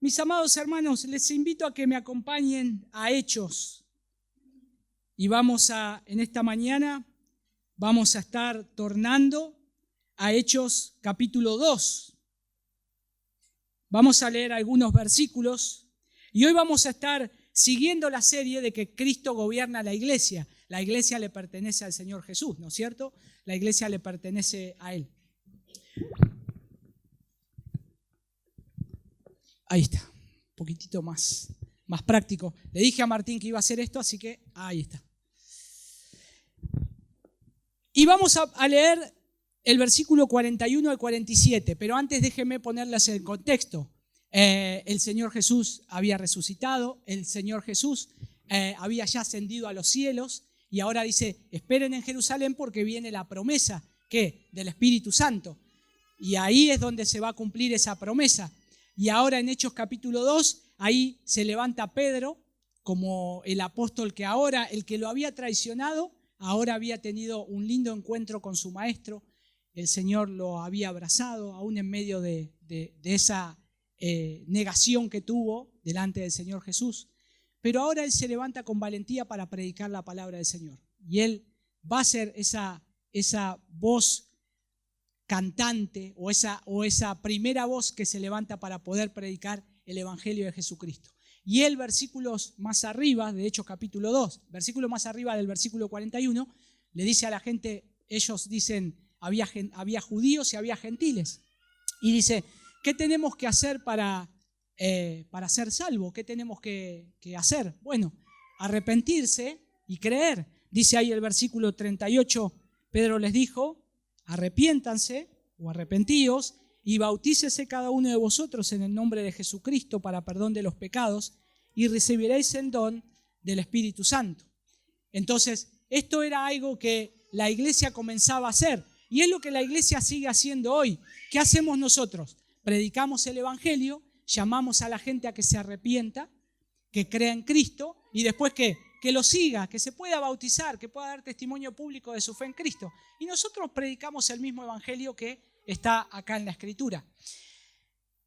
Mis amados hermanos, les invito a que me acompañen a Hechos. Y en esta mañana, vamos a estar tornando a Hechos capítulo 2. Vamos a leer algunos versículos y hoy vamos a estar siguiendo la serie de que Cristo gobierna la iglesia. La iglesia le pertenece al Señor Jesús, ¿no es cierto? La iglesia le pertenece a Él. Ahí está, un poquitito más práctico. Le dije a Martín que iba a hacer esto, así que ahí está. Y vamos a leer el versículo 41 al 47, pero antes déjenme ponerles el contexto. El Señor Jesús había resucitado, el Señor Jesús había ya ascendido a los cielos y ahora dice, esperen en Jerusalén porque viene la promesa, ¿qué? Del Espíritu Santo. Y ahí es donde se va a cumplir esa promesa. Y ahora en Hechos capítulo 2, ahí se levanta Pedro como el apóstol que ahora, el que lo había traicionado, ahora había tenido un lindo encuentro con su maestro. El Señor lo había abrazado, aún en medio de esa negación que tuvo delante del Señor Jesús. Pero ahora él se levanta con valentía para predicar la palabra del Señor. Y él va a ser esa voz cantante o esa primera voz que se levanta para poder predicar el Evangelio de Jesucristo. Y él, versículos más arriba, de Hechos capítulo 2, versículo más arriba del versículo 41, le dice a la gente, ellos dicen, había judíos y había gentiles. Y dice, ¿qué tenemos que hacer para ser salvos? ¿Qué tenemos que hacer? Bueno, arrepentirse y creer. Dice ahí el versículo 38, Pedro les dijo, arrepiéntanse o arrepentíos y bautícese cada uno de vosotros en el nombre de Jesucristo para perdón de los pecados y recibiréis el don del Espíritu Santo. Entonces, esto era algo que la iglesia comenzaba a hacer y es lo que la iglesia sigue haciendo hoy. ¿Qué hacemos nosotros? Predicamos el Evangelio, llamamos a la gente a que se arrepienta, que crea en Cristo y después que lo siga, que se pueda bautizar, que pueda dar testimonio público de su fe en Cristo. Y nosotros predicamos el mismo evangelio que está acá en la Escritura.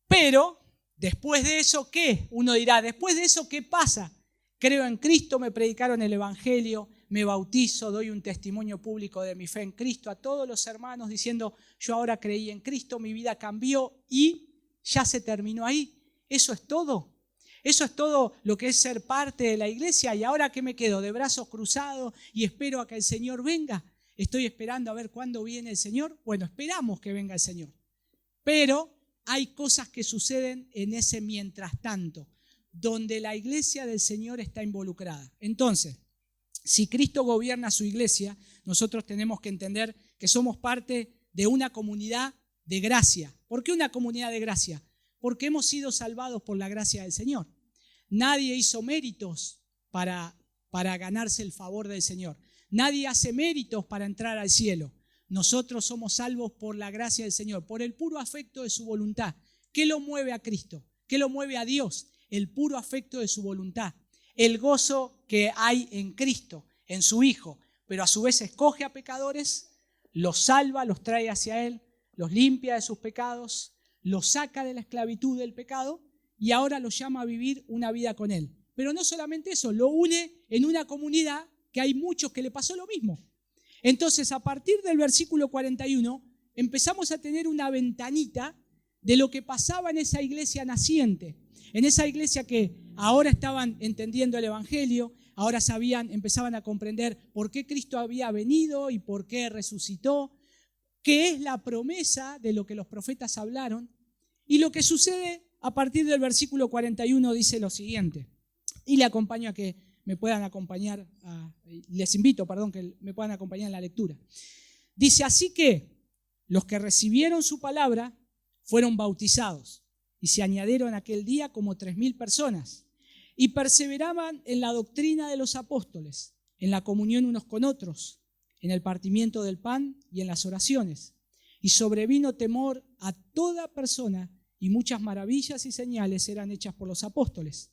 Pero, después de eso, ¿qué? Uno dirá, después de eso, ¿qué pasa? Creo en Cristo, me predicaron el evangelio, me bautizo, doy un testimonio público de mi fe en Cristo a todos los hermanos diciendo, yo ahora creí en Cristo, mi vida cambió y ya se terminó ahí. ¿Eso es todo? Eso es todo lo que es ser parte de la iglesia. ¿Y ahora qué me quedo? ¿De brazos cruzados y espero a que el Señor venga? ¿Estoy esperando a ver cuándo viene el Señor? Bueno, esperamos que venga el Señor. Pero hay cosas que suceden en ese mientras tanto, donde la iglesia del Señor está involucrada. Entonces, si Cristo gobierna su iglesia, nosotros tenemos que entender que somos parte de una comunidad de gracia. ¿Por qué una comunidad de gracia? Porque hemos sido salvados por la gracia del Señor. Nadie hizo méritos para ganarse el favor del Señor. Nadie hace méritos para entrar al cielo. Nosotros somos salvos por la gracia del Señor, por el puro afecto de su voluntad. ¿Qué lo mueve a Cristo? ¿Qué lo mueve a Dios? El puro afecto de su voluntad. El gozo que hay en Cristo, en su Hijo. Pero a su vez escoge a pecadores, los salva, los trae hacia Él, los limpia de sus pecados, lo saca de la esclavitud del pecado y ahora lo llama a vivir una vida con Él. Pero no solamente eso, lo une en una comunidad que hay muchos que le pasó lo mismo. Entonces, a partir del versículo 41, empezamos a tener una ventanita de lo que pasaba en esa iglesia naciente, en esa iglesia que ahora estaban entendiendo el Evangelio, ahora empezaban a comprender por qué Cristo había venido y por qué resucitó, qué es la promesa de lo que los profetas hablaron. Y lo que sucede a partir del versículo 41 dice lo siguiente. Y le acompaño a que me puedan acompañar, les invito, que me puedan acompañar en la lectura. Dice, así que los que recibieron su palabra fueron bautizados y se añadieron aquel día como 3,000 personas y perseveraban en la doctrina de los apóstoles, en la comunión unos con otros, en el partimiento del pan y en las oraciones. Y sobrevino temor a toda persona y muchas maravillas y señales eran hechas por los apóstoles.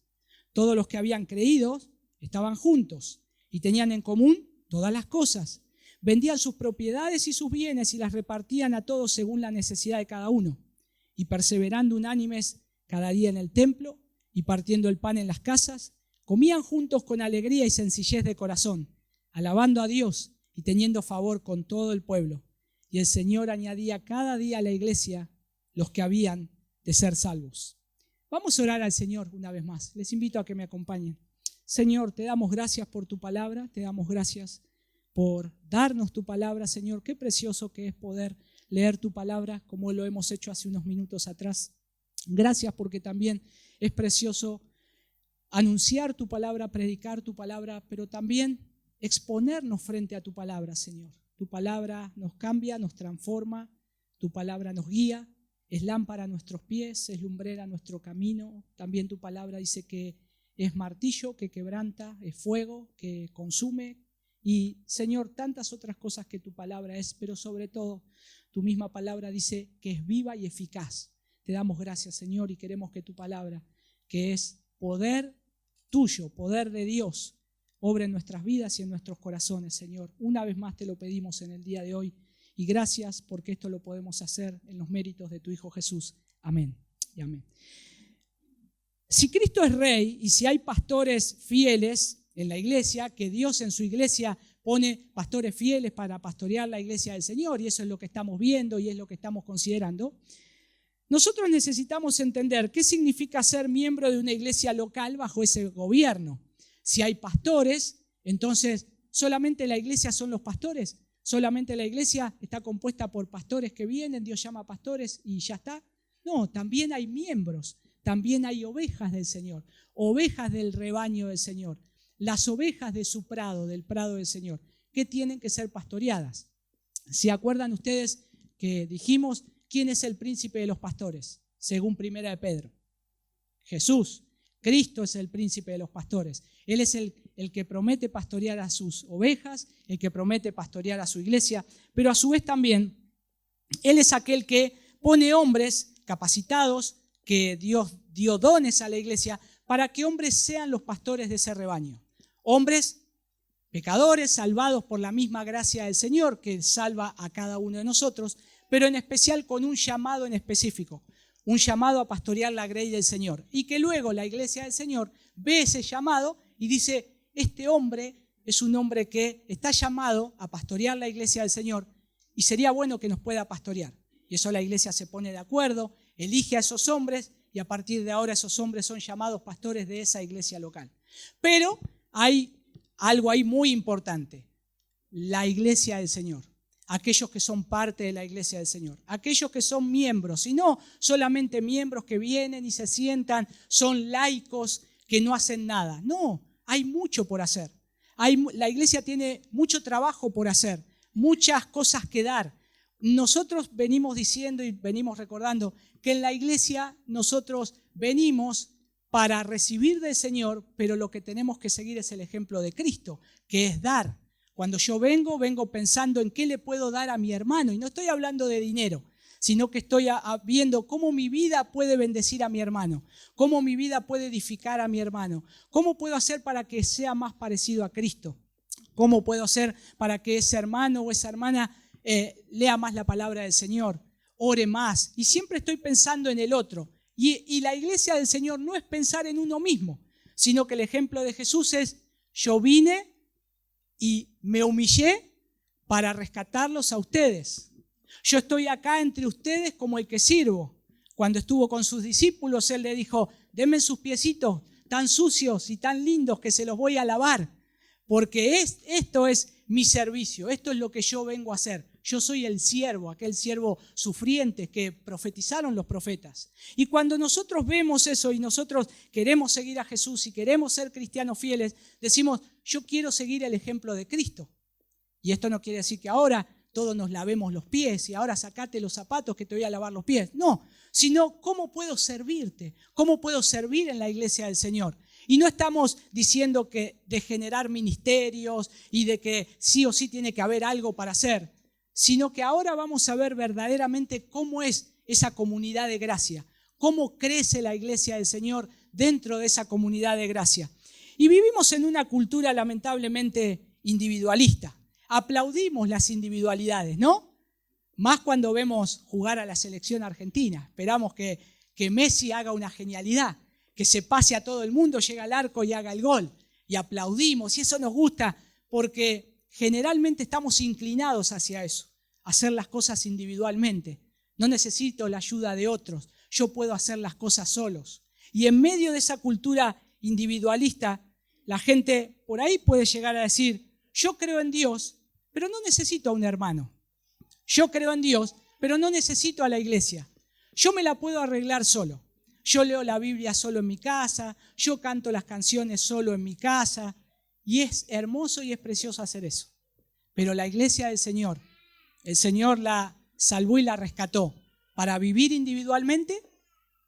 Todos los que habían creído estaban juntos y tenían en común todas las cosas. Vendían sus propiedades y sus bienes y las repartían a todos según la necesidad de cada uno. Y perseverando unánimes cada día en el templo y partiendo el pan en las casas, comían juntos con alegría y sencillez de corazón, alabando a Dios y teniendo favor con todo el pueblo. Y el Señor añadía cada día a la iglesia los que habían de ser salvos. Vamos a orar al Señor una vez más. Les invito a que me acompañen. Señor, te damos gracias por tu palabra, te damos gracias por darnos tu palabra, Señor. Qué precioso que es poder leer tu palabra como lo hemos hecho hace unos minutos atrás. Gracias porque también es precioso anunciar tu palabra, predicar tu palabra, pero también exponernos frente a tu palabra, Señor. Tu palabra nos cambia, nos transforma, tu palabra nos guía, es lámpara a nuestros pies, es lumbrera a nuestro camino. También tu palabra dice que es martillo que quebranta, es fuego que consume. Y, Señor, tantas otras cosas que tu palabra es, pero sobre todo tu misma palabra dice que es viva y eficaz. Te damos gracias, Señor, y queremos que tu palabra, que es poder tuyo, poder de Dios, obre en nuestras vidas y en nuestros corazones, Señor. Una vez más te lo pedimos en el día de hoy y gracias porque esto lo podemos hacer en los méritos de tu Hijo Jesús. Amén y amén. Si Cristo es Rey y si hay pastores fieles en la iglesia, que Dios en su iglesia pone pastores fieles para pastorear la iglesia del Señor, y eso es lo que estamos viendo y es lo que estamos considerando, nosotros necesitamos entender qué significa ser miembro de una iglesia local bajo ese gobierno. Si hay pastores, entonces ¿solamente la iglesia son los pastores? ¿Solamente la iglesia está compuesta por pastores que vienen, Dios llama a pastores y ya está? No, también hay miembros, también hay ovejas del Señor, ovejas del rebaño del Señor, las ovejas de su prado, del prado del Señor, que tienen que ser pastoreadas. ¿Se acuerdan ustedes que dijimos quién es el príncipe de los pastores? Según Primera de Pedro, Jesús. Cristo es el príncipe de los pastores. Él es el que promete pastorear a sus ovejas, el que promete pastorear a su iglesia, pero a su vez también Él es aquel que pone hombres capacitados, que Dios dio dones a la iglesia para que hombres sean los pastores de ese rebaño. Hombres pecadores, salvados por la misma gracia del Señor que salva a cada uno de nosotros, pero en especial con un llamado en específico. Un llamado a pastorear la grey del Señor. Y que luego la iglesia del Señor ve ese llamado y dice, este hombre es un hombre que está llamado a pastorear la iglesia del Señor y sería bueno que nos pueda pastorear. Y eso la iglesia se pone de acuerdo, elige a esos hombres y a partir de ahora esos hombres son llamados pastores de esa iglesia local. Pero hay algo ahí muy importante, la iglesia del Señor. Aquellos que son parte de la iglesia del Señor, aquellos que son miembros, y no solamente miembros que vienen y se sientan, son laicos que no hacen nada. No, hay mucho por hacer. La iglesia tiene mucho trabajo por hacer, muchas cosas que dar. Nosotros venimos diciendo y venimos recordando que en la iglesia nosotros venimos para recibir del Señor, pero lo que tenemos que seguir es el ejemplo de Cristo, que es dar. Cuando yo vengo pensando en qué le puedo dar a mi hermano. Y no estoy hablando de dinero, sino que estoy viendo cómo mi vida puede bendecir a mi hermano, cómo mi vida puede edificar a mi hermano, cómo puedo hacer para que sea más parecido a Cristo, cómo puedo hacer para que ese hermano o esa hermana lea más la palabra del Señor, ore más. Y siempre estoy pensando en el otro. Y la iglesia del Señor no es pensar en uno mismo, sino que el ejemplo de Jesús es, yo vine y me humillé para rescatarlos a ustedes. Yo estoy acá entre ustedes como el que sirvo. Cuando estuvo con sus discípulos, Él le dijo, denme sus piecitos tan sucios y tan lindos que se los voy a lavar, porque esto es mi servicio, esto es lo que yo vengo a hacer. Yo soy el siervo, aquel siervo sufriente que profetizaron los profetas. Y cuando nosotros vemos eso y nosotros queremos seguir a Jesús y queremos ser cristianos fieles, decimos, yo quiero seguir el ejemplo de Cristo. Y esto no quiere decir que ahora todos nos lavemos los pies y ahora sacate los zapatos que te voy a lavar los pies. No, sino cómo puedo servirte, cómo puedo servir en la iglesia del Señor. Y no estamos diciendo que de generar ministerios y de que sí o sí tiene que haber algo para hacer, sino que ahora vamos a ver verdaderamente cómo es esa comunidad de gracia, cómo crece la iglesia del Señor dentro de esa comunidad de gracia. Y vivimos en una cultura lamentablemente individualista. Aplaudimos las individualidades, ¿no? Más cuando vemos jugar a la selección argentina. Esperamos que que Messi haga una genialidad, que se pase a todo el mundo, llegue al arco y haga el gol. Y aplaudimos, y eso nos gusta porque generalmente estamos inclinados hacia eso, hacer las cosas individualmente. No necesito la ayuda de otros, yo puedo hacer las cosas solos. Y en medio de esa cultura individualista, la gente por ahí puede llegar a decir, yo creo en Dios, pero no necesito a un hermano. Yo creo en Dios, pero no necesito a la iglesia. Yo me la puedo arreglar solo. Yo leo la Biblia solo en mi casa, yo canto las canciones solo en mi casa. Y es hermoso y es precioso hacer eso. Pero la iglesia del Señor, el Señor la salvó y la rescató para vivir individualmente.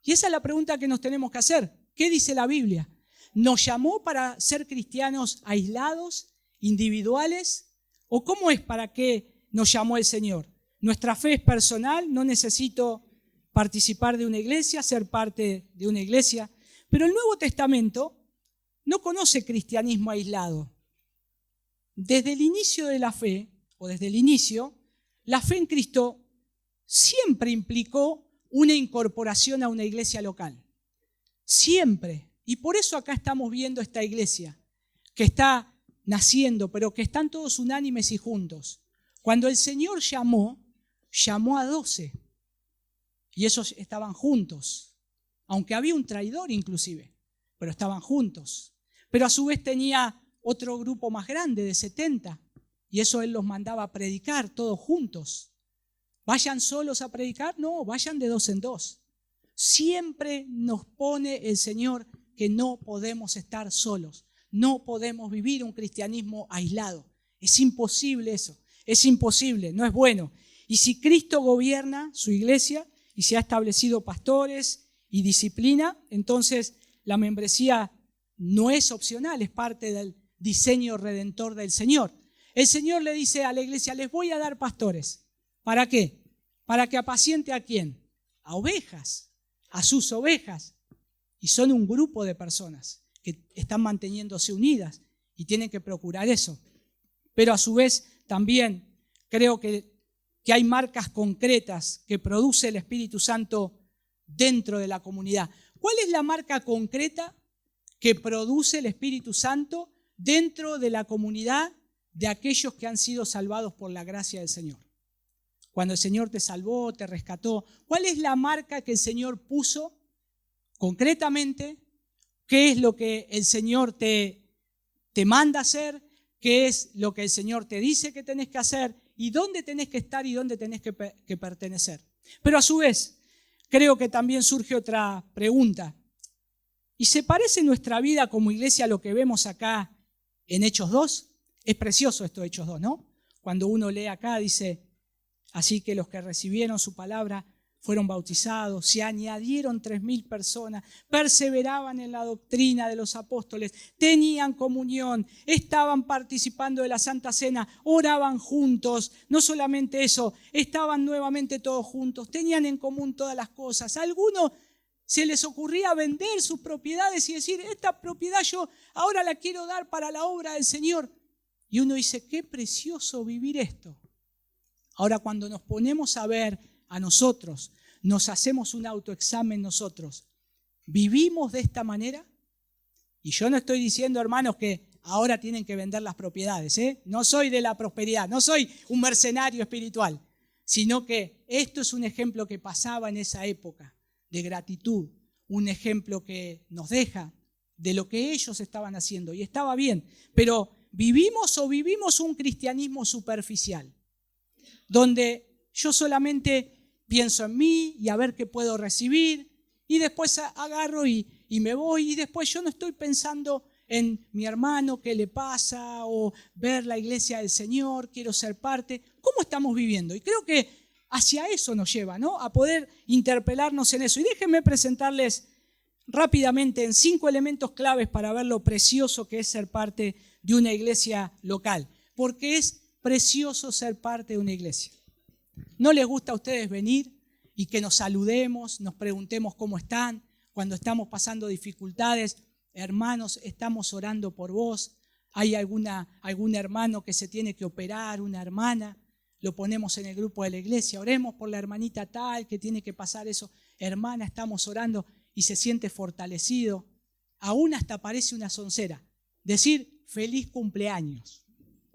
Y esa es la pregunta que nos tenemos que hacer. ¿Qué dice la Biblia? ¿Nos llamó para ser cristianos aislados, individuales? ¿O cómo es para qué nos llamó el Señor? Nuestra fe es personal, no necesito participar de una iglesia, ser parte de una iglesia. Pero el Nuevo Testamento no conoce cristianismo aislado. Desde el inicio de la fe, o desde el inicio, la fe en Cristo siempre implicó una incorporación a una iglesia local. Siempre. Y por eso acá estamos viendo esta iglesia que está naciendo, pero que están todos unánimes y juntos. Cuando el Señor llamó a 12. Y esos estaban juntos. Aunque había un traidor inclusive, pero estaban juntos. Pero a su vez tenía otro grupo más grande de 70. Y eso Él los mandaba a predicar todos juntos. ¿Vayan solos a predicar? No, vayan de 2 en 2. Siempre nos pone el Señor que no podemos estar solos. No podemos vivir un cristianismo aislado. Es imposible eso. Es imposible, no es bueno. Y si Cristo gobierna su iglesia y se ha establecido pastores y disciplina, entonces la membresía no es opcional, es parte del diseño redentor del Señor. El Señor le dice a la iglesia, les voy a dar pastores. ¿Para qué? Para que apaciente ¿a quién? A ovejas, a sus ovejas. Y son un grupo de personas que están manteniéndose unidas y tienen que procurar eso. Pero a su vez también creo que hay marcas concretas que produce el Espíritu Santo dentro de la comunidad. ¿Cuál es la marca concreta que produce el Espíritu Santo dentro de la comunidad de aquellos que han sido salvados por la gracia del Señor? Cuando el Señor te salvó, te rescató, ¿cuál es la marca que el Señor puso concretamente? ¿Qué es lo que el Señor te manda hacer? ¿Qué es lo que el Señor te dice que tenés que hacer? ¿Y dónde tenés que estar y dónde tenés que pertenecer? Pero a su vez, creo que también surge otra pregunta. ¿Y se parece nuestra vida como iglesia a lo que vemos acá en Hechos 2? Es precioso esto de Hechos 2, ¿no? Cuando uno lee acá dice, así que los que recibieron su palabra fueron bautizados, se añadieron 3.000 personas, perseveraban en la doctrina de los apóstoles, tenían comunión, estaban participando de la Santa Cena, oraban juntos, no solamente eso, estaban nuevamente todos juntos, tenían en común todas las cosas. A algunos se les ocurría vender sus propiedades y decir, esta propiedad yo ahora la quiero dar para la obra del Señor. Y uno dice, qué precioso vivir esto. Ahora cuando nos ponemos a ver a nosotros, nos hacemos un autoexamen nosotros, ¿vivimos de esta manera? Y yo no estoy diciendo, hermanos, que ahora tienen que vender las propiedades, ¿eh? No soy de la prosperidad, no soy un mercenario espiritual, sino que esto es un ejemplo que pasaba en esa época de gratitud, un ejemplo que nos deja de lo que ellos estaban haciendo. Y estaba bien, pero ¿vivimos un cristianismo superficial? Donde yo solamente pienso en mí y a ver qué puedo recibir y después agarro y me voy y después yo no estoy pensando en mi hermano, qué le pasa o ver la iglesia del Señor, quiero ser parte. ¿Cómo estamos viviendo? Y creo que hacia eso nos lleva, ¿no? A poder interpelarnos en eso. Y déjenme presentarles rápidamente en 5 elementos claves para ver lo precioso que es ser parte de una iglesia local. Porque es precioso ser parte de una iglesia. ¿No les gusta a ustedes venir y que nos saludemos, nos preguntemos cómo están? Cuando estamos pasando dificultades, hermanos, estamos orando por vos. Hay algún hermano que se tiene que operar, una hermana, lo ponemos en el grupo de la iglesia, oremos por la hermanita tal que tiene que pasar eso. hermana, estamos orando y se siente fortalecido. Aún hasta parece una soncera. Decir feliz cumpleaños,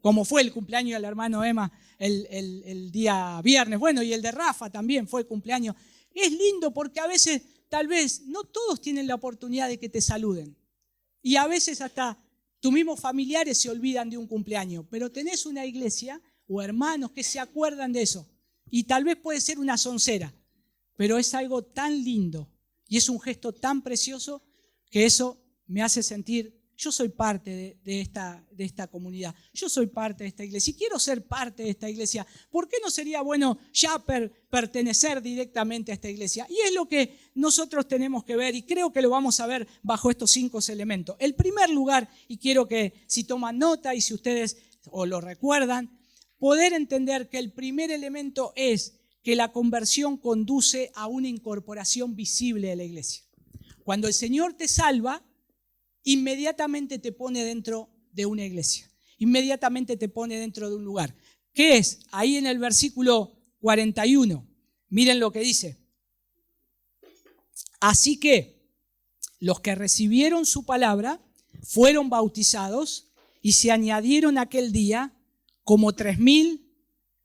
como fue el cumpleaños del hermano Emma el día viernes. Bueno, y el de Rafa también fue cumpleaños. Es lindo porque a veces, tal vez, no todos tienen la oportunidad de que te saluden. Y a veces hasta tus mismos familiares se olvidan de un cumpleaños. Pero tenés una iglesia o hermanos que se acuerdan de eso. Y tal vez puede ser una soncera, pero es algo tan lindo y es un gesto tan precioso que eso me hace sentir, yo soy parte de esta comunidad, yo soy parte de esta iglesia y quiero ser parte de esta iglesia. ¿Por qué no sería bueno ya pertenecer directamente a esta iglesia? Y es lo que nosotros tenemos que ver y creo que lo vamos a ver bajo estos 5 elementos. El primer lugar, y quiero que si toman nota y si ustedes o lo recuerdan, poder entender que el primer elemento es que la conversión conduce a una incorporación visible de la iglesia. Cuando el Señor te salva, inmediatamente te pone dentro de una iglesia. Inmediatamente te pone dentro de un lugar. ¿Qué es? Ahí en el versículo 41. Miren lo que dice. Así que los que recibieron su palabra fueron bautizados y se añadieron aquel día como 3,000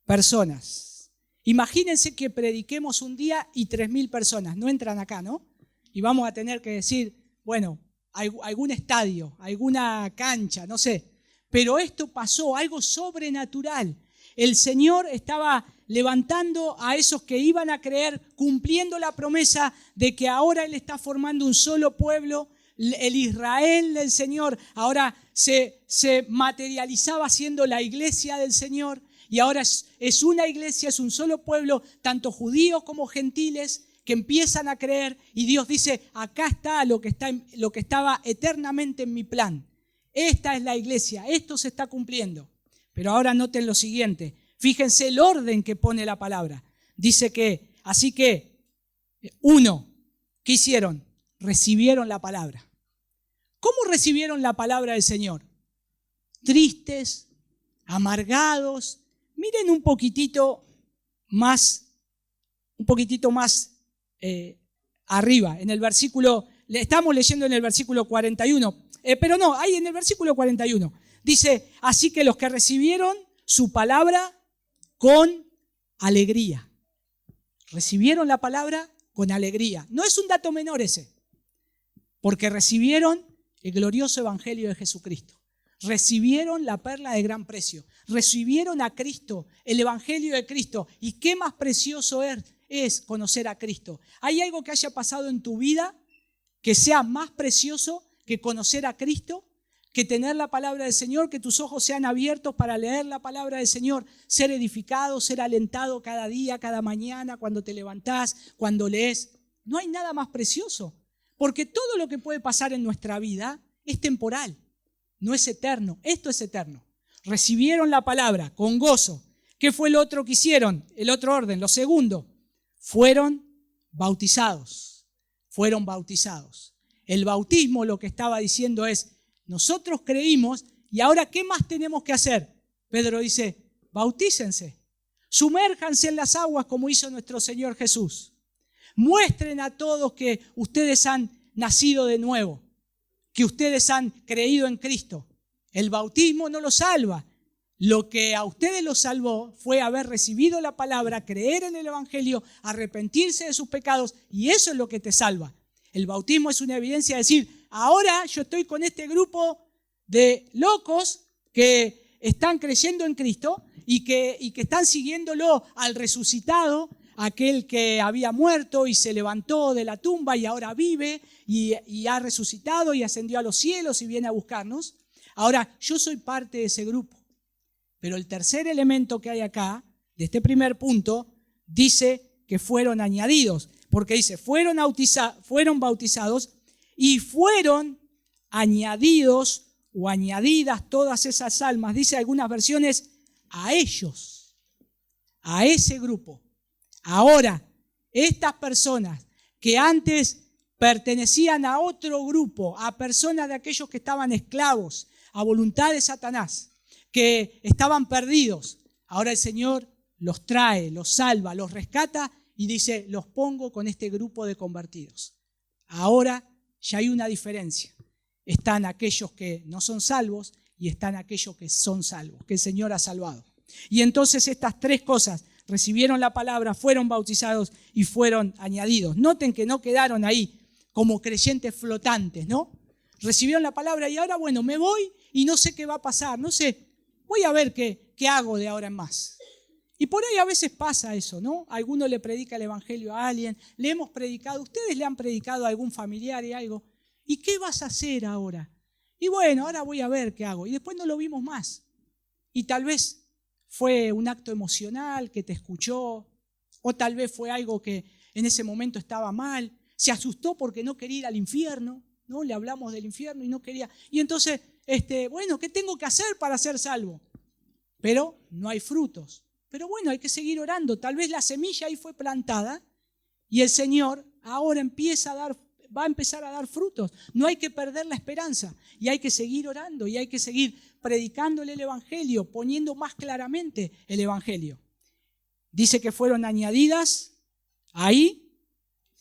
personas. Imagínense que prediquemos un día y 3,000 personas. No entran acá, ¿no? Y vamos a tener que decir, bueno, algún estadio, alguna cancha, no sé. Pero esto pasó, algo sobrenatural. El Señor estaba levantando a esos que iban a creer, cumpliendo la promesa de que ahora Él está formando un solo pueblo. El Israel del Señor ahora se materializaba siendo la iglesia del Señor y ahora es una iglesia, es un solo pueblo, tanto judíos como gentiles que empiezan a creer y Dios dice, acá está lo que estaba eternamente en mi plan. Esta es la iglesia, esto se está cumpliendo. Pero ahora noten lo siguiente, fíjense el orden que pone la palabra. Dice que, así que, 1, ¿qué hicieron? Recibieron la palabra. ¿Cómo recibieron la palabra del Señor? Tristes, amargados. Miren un poquitito más arriba, en el versículo, estamos leyendo en el versículo 41, pero no, ahí en el versículo 41, dice, así que los que recibieron su palabra con alegría. Recibieron la palabra con alegría. No es un dato menor ese, porque recibieron el glorioso evangelio de Jesucristo. Recibieron la perla de gran precio. Recibieron a Cristo, el evangelio de Cristo. ¿Y qué más precioso es conocer a Cristo? ¿Hay algo que haya pasado en tu vida que sea más precioso que conocer a Cristo? Que tener la palabra del Señor, que tus ojos sean abiertos para leer la palabra del Señor, ser edificado, ser alentado cada día, cada mañana, cuando te levantás, cuando lees. No hay nada más precioso. Porque todo lo que puede pasar en nuestra vida es temporal, no es eterno. Esto es eterno. Recibieron la palabra con gozo. ¿Qué fue lo otro que hicieron? El otro orden, lo segundo. Fueron bautizados. Fueron bautizados. El bautismo lo que estaba diciendo es, nosotros creímos y ahora ¿qué más tenemos que hacer? Pedro dice, bautícense. Sumérjanse en las aguas como hizo nuestro Señor Jesús. Muestren a todos que ustedes han nacido de nuevo, que ustedes han creído en Cristo. El bautismo no los salva. Lo que a ustedes los salvó fue haber recibido la palabra, creer en el evangelio, arrepentirse de sus pecados y eso es lo que te salva. El bautismo es una evidencia de decir, ahora yo estoy con este grupo de locos que están creyendo en Cristo y que están siguiéndolo al resucitado, aquel que había muerto y se levantó de la tumba y ahora vive y ha resucitado y ascendió a los cielos y viene a buscarnos. Ahora, yo soy parte de ese grupo. Pero el tercer elemento que hay acá, de este primer punto, dice que fueron añadidos. Porque dice, fueron bautizados y fueron añadidos o añadidas todas esas almas. Dice algunas versiones, a ellos, a ese grupo. Ahora, estas personas que antes pertenecían a otro grupo, a personas de aquellos que estaban esclavos, a voluntad de Satanás, que estaban perdidos, ahora el Señor los trae, los salva, los rescata y dice, los pongo con este grupo de convertidos. Ahora ya hay una diferencia. Están aquellos que no son salvos y están aquellos que son salvos, que el Señor ha salvado. Y entonces estas tres cosas, recibieron la palabra, fueron bautizados y fueron añadidos. Noten que no quedaron ahí como creyentes flotantes, ¿no? Recibieron la palabra y ahora, bueno, me voy y no sé qué va a pasar, no sé, voy a ver qué hago de ahora en más. Y por ahí a veces pasa eso, ¿no? Alguno le predica el evangelio a alguien, le hemos predicado, ustedes le han predicado a algún familiar y algo. ¿Y qué vas a hacer ahora? Y bueno, ahora voy a ver qué hago. Y después no lo vimos más. Y tal vez fue un acto emocional que te escuchó, o tal vez fue algo que en ese momento estaba mal, se asustó porque no quería ir al infierno, ¿no? Le hablamos del infierno y no quería. Y entonces, bueno, ¿qué tengo que hacer para ser salvo? Pero no hay frutos. Pero bueno, hay que seguir orando. Tal vez la semilla ahí fue plantada y el Señor ahora va a empezar a dar frutos. No hay que perder la esperanza y hay que seguir orando y hay que seguir predicándole el evangelio, poniendo más claramente el evangelio. Dice que fueron añadidas ahí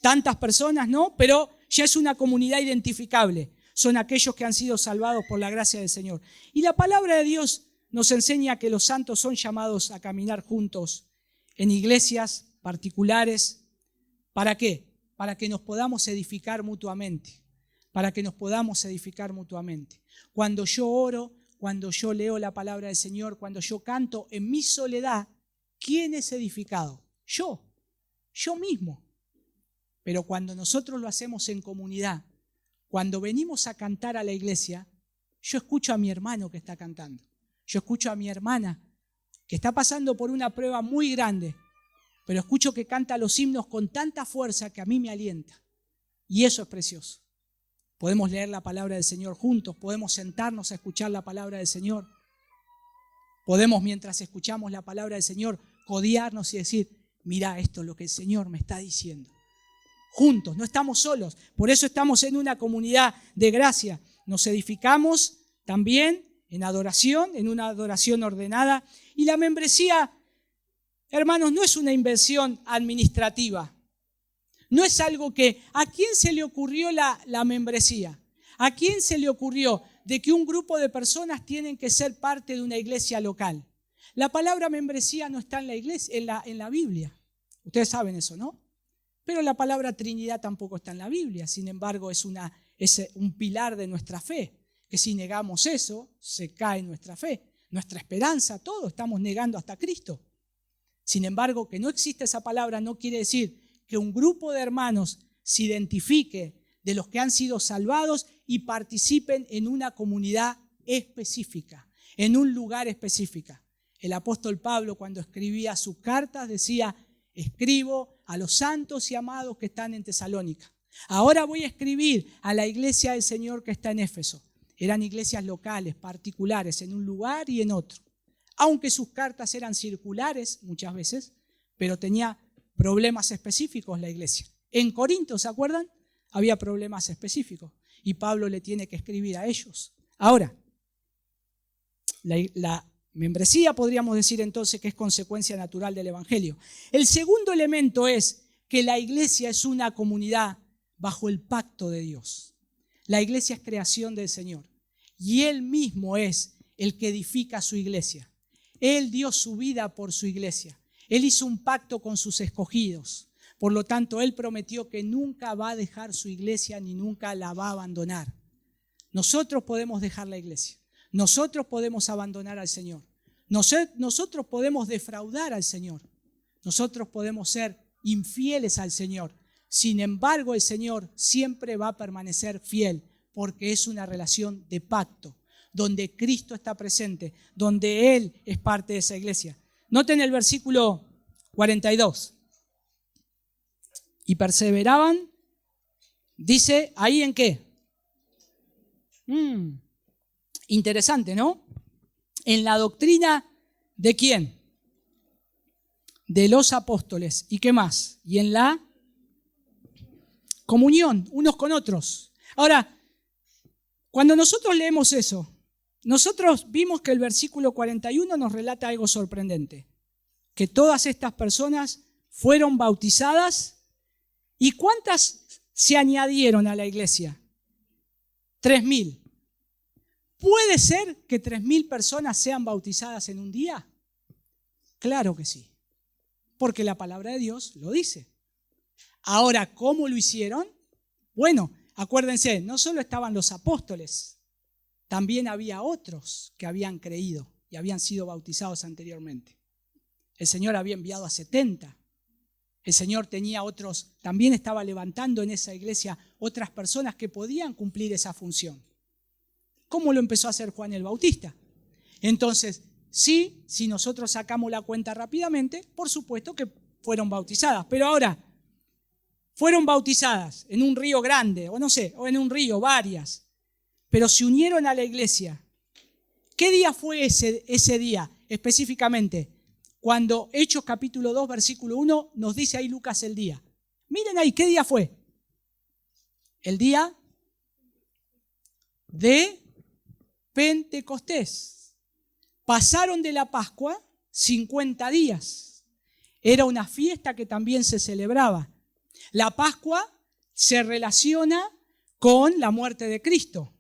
tantas personas, ¿no? Pero ya es una comunidad identificable. Son aquellos que han sido salvados por la gracia del Señor. Y la palabra de Dios nos enseña que los santos son llamados a caminar juntos en iglesias particulares. ¿Para qué? Para que nos podamos edificar mutuamente. Para que nos podamos edificar mutuamente. Cuando yo oro, cuando yo leo la palabra del Señor, cuando yo canto en mi soledad, ¿quién es edificado? Yo mismo. Pero cuando nosotros lo hacemos en comunidad, cuando venimos a cantar a la iglesia, yo escucho a mi hermano que está cantando. Yo escucho a mi hermana que está pasando por una prueba muy grande, pero escucho que canta los himnos con tanta fuerza que a mí me alienta. Y eso es precioso. Podemos leer la palabra del Señor juntos, podemos sentarnos a escuchar la palabra del Señor. Podemos, mientras escuchamos la palabra del Señor, codearnos y decir, mira, esto es lo que el Señor me está diciendo. Juntos, no estamos solos. Por eso estamos en una comunidad de gracia. Nos edificamos también en adoración, en una adoración ordenada. Y la membresía, hermanos, no es una inversión administrativa. No es algo que, ¿a quién se le ocurrió la membresía? ¿A quién se le ocurrió de que un grupo de personas tienen que ser parte de una iglesia local? La palabra membresía no está en la iglesia, en la Biblia. Ustedes saben eso, ¿no? Pero la palabra Trinidad tampoco está en la Biblia. Sin embargo, es un pilar de nuestra fe. Que si negamos eso, se cae nuestra fe, nuestra esperanza, todo, estamos negando hasta Cristo. Sin embargo, que no existe esa palabra no quiere decir que un grupo de hermanos se identifique de los que han sido salvados y participen en una comunidad específica, en un lugar específico. El apóstol Pablo, cuando escribía sus cartas, decía, escribo a los santos y amados que están en Tesalónica. Ahora voy a escribir a la iglesia del Señor que está en Éfeso. Eran iglesias locales, particulares, en un lugar y en otro. Aunque sus cartas eran circulares muchas veces, pero tenía problemas específicos la iglesia. En Corinto, ¿se acuerdan? Había problemas específicos y Pablo le tiene que escribir a ellos. Ahora, la membresía podríamos decir entonces que es consecuencia natural del evangelio. El segundo elemento es que la iglesia es una comunidad bajo el pacto de Dios. La iglesia es creación del Señor y Él mismo es el que edifica su iglesia. Él dio su vida por su iglesia. Él hizo un pacto con sus escogidos. Por lo tanto, Él prometió que nunca va a dejar su iglesia ni nunca la va a abandonar. Nosotros podemos dejar la iglesia. Nosotros podemos abandonar al Señor. Nosotros podemos defraudar al Señor. Nosotros podemos ser infieles al Señor. Sin embargo, el Señor siempre va a permanecer fiel porque es una relación de pacto, donde Cristo está presente, donde Él es parte de esa iglesia. Noten el versículo 42. Y perseveraban, dice, ¿ahí en qué? Interesante, ¿no? En la doctrina ¿de quién? De los apóstoles. ¿Y qué más? Y en la comunión unos con otros. Ahora, cuando nosotros leemos eso, nosotros vimos que el versículo 41 nos relata algo sorprendente. Que todas estas personas fueron bautizadas. ¿Y cuántas se añadieron a la iglesia? 3.000. ¿Puede ser que 3.000 personas sean bautizadas en un día? Claro que sí, porque la palabra de Dios lo dice. Ahora, ¿cómo lo hicieron? Bueno, acuérdense, no solo estaban los apóstoles, también había otros que habían creído y habían sido bautizados anteriormente. El Señor había enviado a 70. El Señor tenía otros, también estaba levantando en esa iglesia otras personas que podían cumplir esa función. ¿Cómo lo empezó a hacer Juan el Bautista? Entonces, sí, si nosotros sacamos la cuenta rápidamente, por supuesto que fueron bautizadas. Pero ahora, fueron bautizadas en un río grande, o no sé, o en un río, varias, pero se unieron a la iglesia. ¿Qué día fue ese día específicamente? Cuando Hechos capítulo 2, versículo 1, nos dice ahí Lucas el día. Miren ahí, ¿qué día fue? El día de Pentecostés. Pasaron de la Pascua 50 días. Era una fiesta que también se celebraba. La Pascua se relaciona con la muerte de Cristo.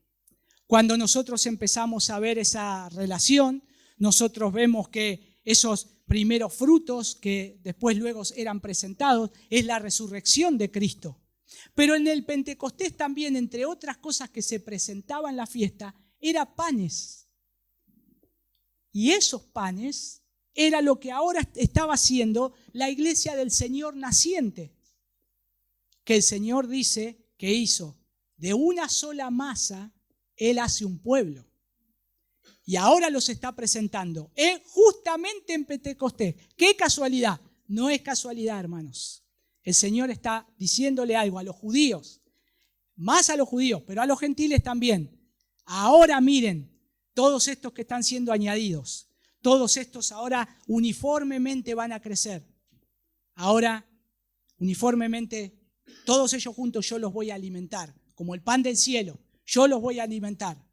Cuando nosotros empezamos a ver esa relación, nosotros vemos que esos primeros frutos que después luego eran presentados es la resurrección de Cristo. Pero en el Pentecostés también, entre otras cosas que se presentaban en la fiesta, eran panes. Y esos panes era lo que ahora estaba haciendo la iglesia del Señor naciente, que el Señor dice que hizo de una sola masa, Él hace un pueblo. Y ahora los está presentando justamente en Pentecostés. ¡Qué casualidad! No es casualidad, hermanos. El Señor está diciéndole algo a los judíos, más a los judíos, pero a los gentiles también. Ahora miren, todos estos que están siendo añadidos, todos estos ahora uniformemente van a crecer. Ahora, uniformemente, todos ellos juntos yo los voy a alimentar, como el pan del cielo, yo los voy a alimentar.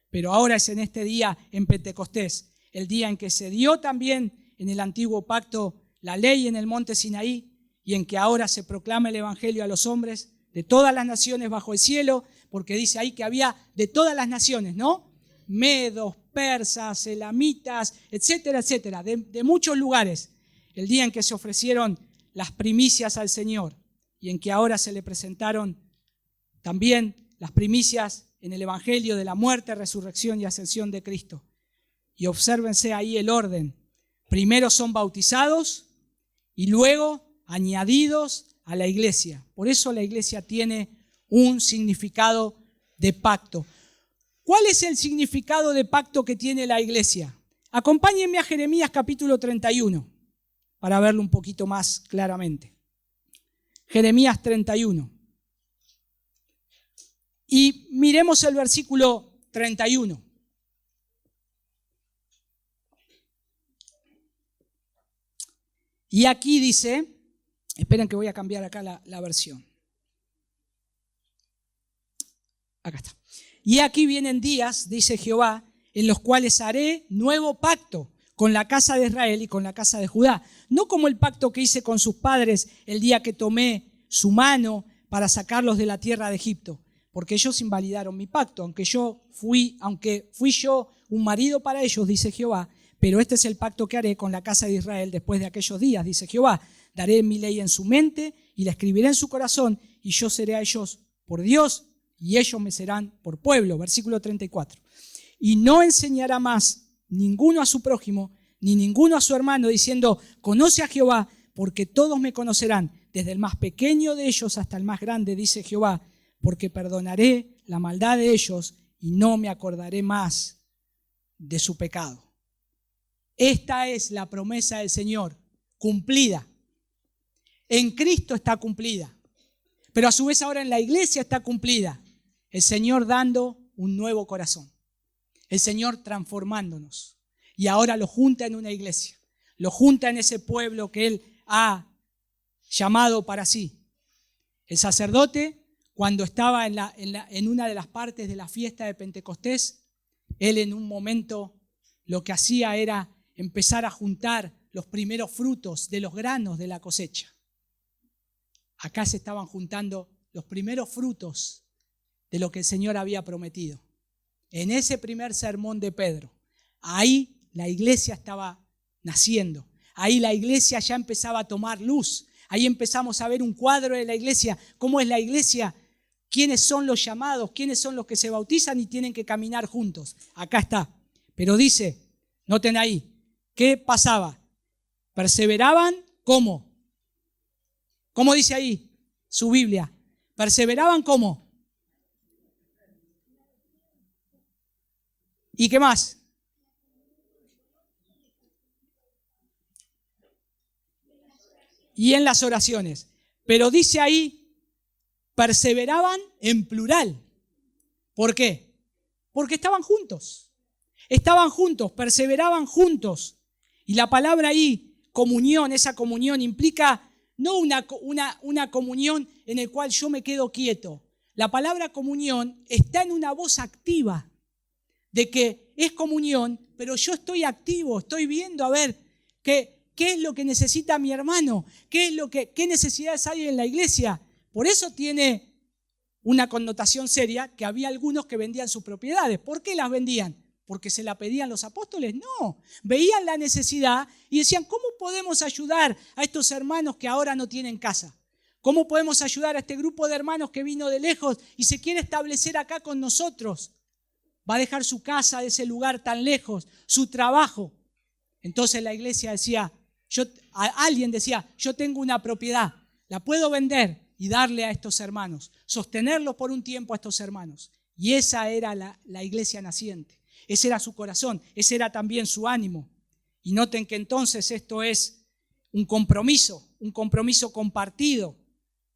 Pero ahora es en este día, en Pentecostés, el día en que se dio también en el antiguo pacto la ley en el monte Sinaí y en que ahora se proclama el evangelio a los hombres de todas las naciones bajo el cielo, porque dice ahí que había de todas las naciones, ¿no? Medos, persas, elamitas, etcétera, etcétera, de muchos lugares. El día en que se ofrecieron las primicias al Señor y en que ahora se le presentaron también las primicias en el evangelio de la muerte, resurrección y ascensión de Cristo. Y obsérvense ahí el orden. Primero son bautizados y luego añadidos a la iglesia. Por eso la iglesia tiene un significado de pacto. ¿Cuál es el significado de pacto que tiene la iglesia? Acompáñenme a Jeremías capítulo 31 para verlo un poquito más claramente. Jeremías 31. Y miremos el versículo 31. Y aquí dice, esperen que voy a cambiar acá la versión. Acá está. Y aquí vienen días, dice Jehová, en los cuales haré nuevo pacto con la casa de Israel y con la casa de Judá. No como el pacto que hice con sus padres el día que tomé su mano para sacarlos de la tierra de Egipto. Porque ellos invalidaron mi pacto, aunque fui yo un marido para ellos, dice Jehová, pero este es el pacto que haré con la casa de Israel después de aquellos días, dice Jehová. Daré mi ley en su mente y la escribiré en su corazón, y yo seré a ellos por Dios, y ellos me serán por pueblo. Versículo 34. Y no enseñará más ninguno a su prójimo, ni ninguno a su hermano, diciendo, conoce a Jehová, porque todos me conocerán, desde el más pequeño de ellos hasta el más grande, dice Jehová, porque perdonaré la maldad de ellos y no me acordaré más de su pecado. Esta es la promesa del Señor, cumplida. En Cristo está cumplida, pero a su vez ahora en la iglesia está cumplida. El Señor dando un nuevo corazón, el Señor transformándonos y ahora lo junta en una iglesia, lo junta en ese pueblo que Él ha llamado para sí. El sacerdote, cuando estaba en una de las partes de la fiesta de Pentecostés, él en un momento lo que hacía era empezar a juntar los primeros frutos de los granos de la cosecha. acá se estaban juntando los primeros frutos de lo que el Señor había prometido. En ese primer sermón de Pedro, ahí la iglesia estaba naciendo. Ahí la iglesia ya empezaba a tomar luz. Ahí empezamos a ver un cuadro de la iglesia, cómo es la iglesia, quiénes son los llamados, quiénes son los que se bautizan y tienen que caminar juntos. Acá está. Pero dice, noten ahí, ¿qué pasaba? Perseveraban, ¿cómo? ¿Cómo dice ahí su Biblia? Perseveraban, ¿cómo? ¿Y qué más? Y en las oraciones. Pero dice ahí, perseveraban en plural. ¿Por qué? Porque estaban juntos. Estaban juntos, perseveraban juntos. Y la palabra ahí, comunión, esa comunión implica no una comunión en la cual yo me quedo quieto. La palabra comunión está en una voz activa de que es comunión, pero yo estoy activo, estoy viendo a ver qué es lo que necesita mi hermano, qué necesidades hay en la iglesia. Por eso tiene una connotación seria que había algunos que vendían sus propiedades. ¿Por qué las vendían? ¿Porque se la pedían los apóstoles? No, veían la necesidad y decían, ¿cómo podemos ayudar a estos hermanos que ahora no tienen casa? ¿Cómo podemos ayudar a este grupo de hermanos que vino de lejos y se quiere establecer acá con nosotros? Va a dejar su casa de ese lugar tan lejos, su trabajo. Entonces la iglesia decía, alguien decía, yo tengo una propiedad, la puedo vender y darle a estos hermanos, sostenerlos por un tiempo a estos hermanos. Y esa era la iglesia naciente. Ese era su corazón, ese era también su ánimo. Y noten que entonces esto es un compromiso compartido.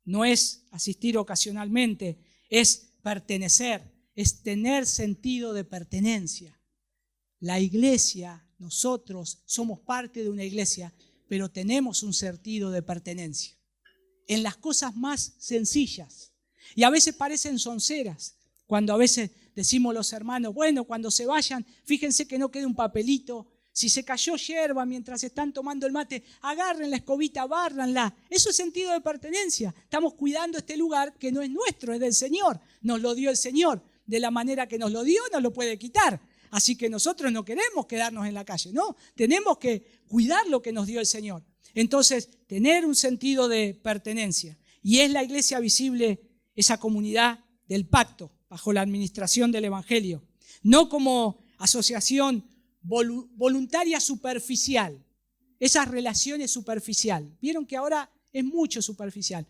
No es asistir ocasionalmente, es pertenecer, es tener sentido de pertenencia. La iglesia, nosotros somos parte de una iglesia, pero tenemos un sentido de pertenencia. En las cosas más sencillas. Y a veces parecen sonceras. Cuando a veces decimos los hermanos, bueno, cuando se vayan, fíjense que no quede un papelito. Si se cayó hierba mientras están tomando el mate, agarren la escobita, bárranla. Eso es sentido de pertenencia. Estamos cuidando este lugar que no es nuestro, es del Señor. Nos lo dio el Señor. De la manera que nos lo dio, nos lo puede quitar. Así que nosotros no queremos quedarnos en la calle, no. Tenemos que cuidar lo que nos dio el Señor. Entonces, tener un sentido de pertenencia. Y es la iglesia visible, esa comunidad del pacto, bajo la administración del Evangelio. No como asociación voluntaria superficial. Esas relaciones superficial. Vieron que ahora es mucho superficial.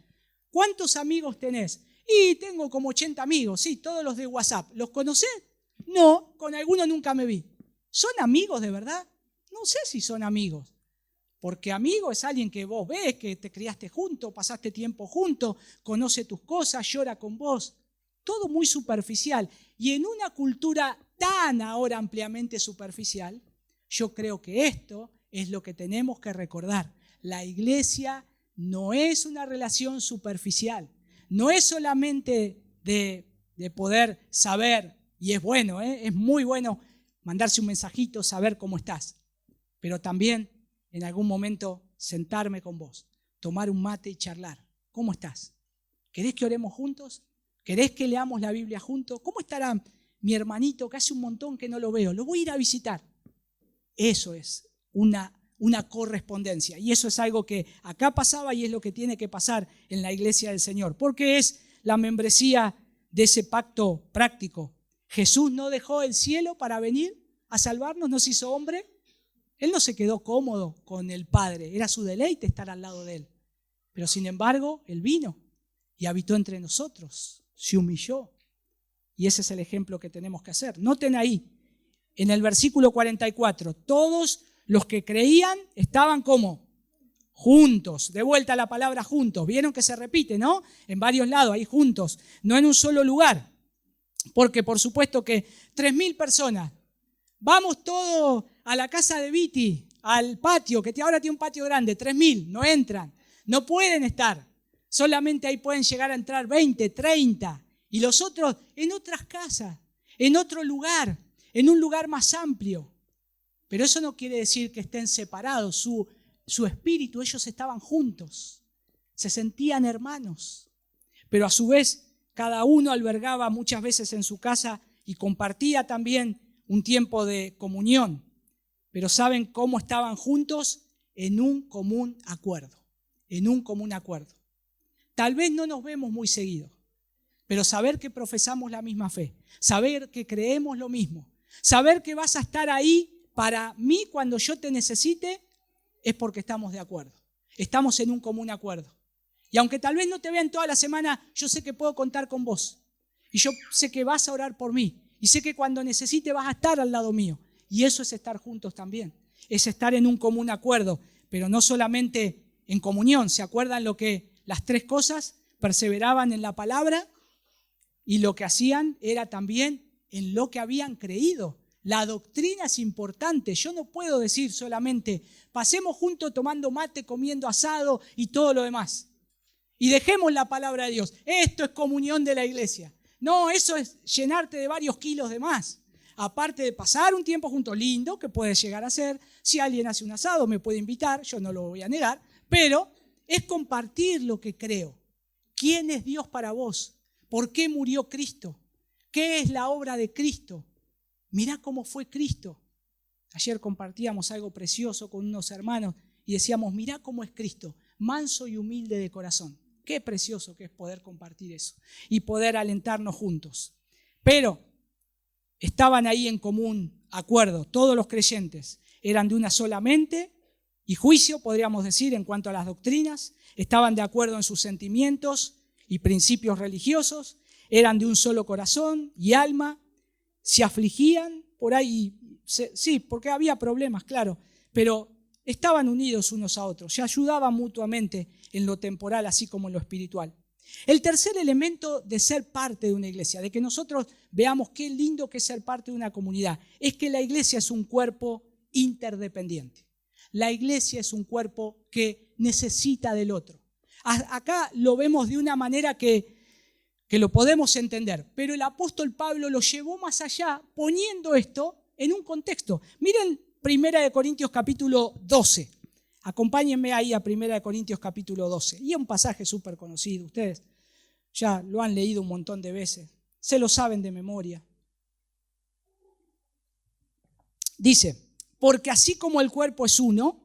¿Cuántos amigos tenés? Y tengo como 80 amigos, sí, todos los de WhatsApp. ¿Los conocés? No, con algunos nunca me vi. ¿Son amigos de verdad? No sé si son amigos. Porque amigo es alguien que vos ves, que te criaste junto, pasaste tiempo junto, conoce tus cosas, llora con vos. Todo muy superficial. Y en una cultura tan ahora ampliamente superficial, yo creo que esto es lo que tenemos que recordar. La iglesia no es una relación superficial. No es solamente de poder saber, y es bueno, es muy bueno mandarse un mensajito, saber cómo estás. Pero también en algún momento sentarme con vos, tomar un mate y charlar. ¿Cómo estás? ¿Querés que oremos juntos? ¿Querés que leamos la Biblia juntos? ¿Cómo estará mi hermanito que hace un montón que no lo veo? Lo voy a ir a visitar. Eso es una correspondencia. Y eso es algo que acá pasaba y es lo que tiene que pasar en la iglesia del Señor. Porque es la membresía de ese pacto práctico. Jesús no dejó el cielo para venir a salvarnos, nos hizo hombre. Él no se quedó cómodo con el Padre, era su deleite estar al lado de Él. Pero sin embargo, Él vino y habitó entre nosotros, se humilló. Y ese es el ejemplo que tenemos que hacer. Noten ahí, en el versículo 44, todos los que creían estaban como juntos. De vuelta la palabra juntos. Vieron que se repite, ¿no? En varios lados, ahí juntos, no en un solo lugar. Porque por supuesto que 3.000 personas, vamos todos a la casa de Viti, al patio, que ahora tiene un patio grande, 3.000, no entran, no pueden estar. Solamente ahí pueden llegar a entrar 20, 30. Y los otros en otras casas, en otro lugar, en un lugar más amplio. Pero eso no quiere decir que estén separados. Su espíritu, ellos estaban juntos. se sentían hermanos, pero a su vez cada uno albergaba muchas veces en su casa y compartía también un tiempo de comunión. Pero ¿saben cómo estaban juntos? En un común acuerdo, en un común acuerdo. Tal vez no nos vemos muy seguido, pero saber que profesamos la misma fe, saber que creemos lo mismo, saber que vas a estar ahí para mí cuando yo te necesite, es porque estamos de acuerdo. Estamos en un común acuerdo. Y aunque tal vez no te vean toda la semana, yo sé que puedo contar con vos. Y yo sé que vas a orar por mí. Y sé que cuando necesite vas a estar al lado mío. Y eso es estar juntos también. Es estar en un común acuerdo. Pero no solamente en comunión. ¿Se acuerdan lo que las tres cosas? Perseveraban en la palabra. Y lo que hacían era también en lo que habían creído. La doctrina es importante. Yo no puedo decir solamente pasemos juntos tomando mate, comiendo asado y todo lo demás. Y dejemos la palabra de Dios. Esto es comunión de la iglesia. No, eso es llenarte de varios kilos de más. Aparte de pasar un tiempo juntos lindo, que puede llegar a ser. Si alguien hace un asado me puede invitar, yo no lo voy a negar. Pero es compartir lo que creo. ¿Quién es Dios para vos? ¿Por qué murió Cristo? ¿Qué es la obra de Cristo? Mirá cómo fue Cristo. Ayer compartíamos algo precioso con unos hermanos y decíamos, mirá cómo es Cristo, manso y humilde de corazón. Qué precioso que es poder compartir eso y poder alentarnos juntos. Pero estaban ahí en común acuerdo, todos los creyentes eran de una sola mente y juicio, podríamos decir, en cuanto a las doctrinas, estaban de acuerdo en sus sentimientos y principios religiosos, eran de un solo corazón y alma, se afligían por ahí, sí, porque había problemas, claro, pero estaban unidos unos a otros, se ayudaban mutuamente en lo temporal así como en lo espiritual. El tercer elemento de ser parte de una iglesia, de que nosotros veamos qué lindo que es ser parte de una comunidad, es que la iglesia es un cuerpo interdependiente. La iglesia es un cuerpo que necesita del otro. Acá lo vemos de una manera que lo podemos entender, pero el apóstol Pablo lo llevó más allá poniendo esto en un contexto. Miren 1 Corintios capítulo 12. Acompáñenme ahí a 1 Corintios capítulo 12. Y es un pasaje súper conocido. Ustedes ya lo han leído un montón de veces. Se lo saben de memoria. Dice, porque así como el cuerpo es uno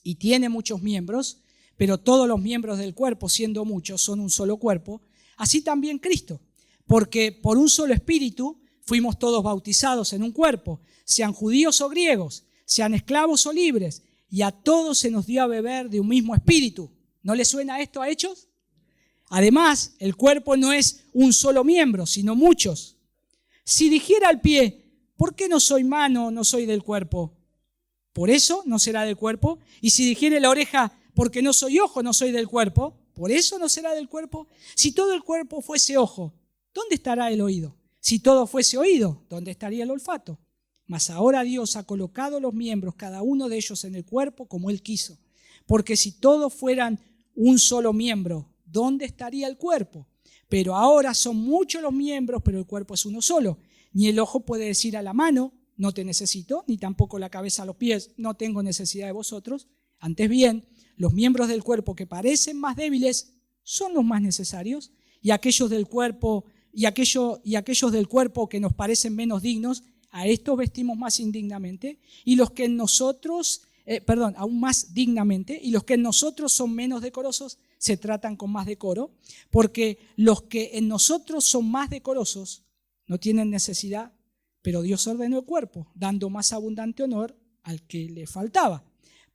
y tiene muchos miembros, pero todos los miembros del cuerpo, siendo muchos, son un solo cuerpo, así también Cristo. Porque por un solo espíritu fuimos todos bautizados en un cuerpo, sean judíos o griegos, sean esclavos o libres, y a todos se nos dio a beber de un mismo espíritu. ¿No les suena esto a Hechos? Además, el cuerpo no es un solo miembro, sino muchos. Si dijera al pie, ¿por qué no soy mano, no soy del cuerpo? Por eso no será del cuerpo. Y si dijere la oreja, porque no soy ojo, no soy del cuerpo, por eso no será del cuerpo. Si todo el cuerpo fuese ojo, ¿dónde estará el oído? Si todo fuese oído, ¿dónde estaría el olfato? Mas ahora Dios ha colocado los miembros, cada uno de ellos en el cuerpo como Él quiso. Porque si todos fueran un solo miembro, ¿dónde estaría el cuerpo? Pero ahora son muchos los miembros, pero el cuerpo es uno solo. Ni el ojo puede decir a la mano, no te necesito, ni tampoco la cabeza a los pies, no tengo necesidad de vosotros. Antes bien, los miembros del cuerpo que parecen más débiles son los más necesarios, y aquellos del cuerpo del cuerpo que nos parecen menos dignos, a estos vestimos más indignamente, y los que en nosotros, aún más dignamente, y los que en nosotros son menos decorosos, se tratan con más decoro, porque los que en nosotros son más decorosos no tienen necesidad, pero Dios ordenó el cuerpo, dando más abundante honor al que le faltaba,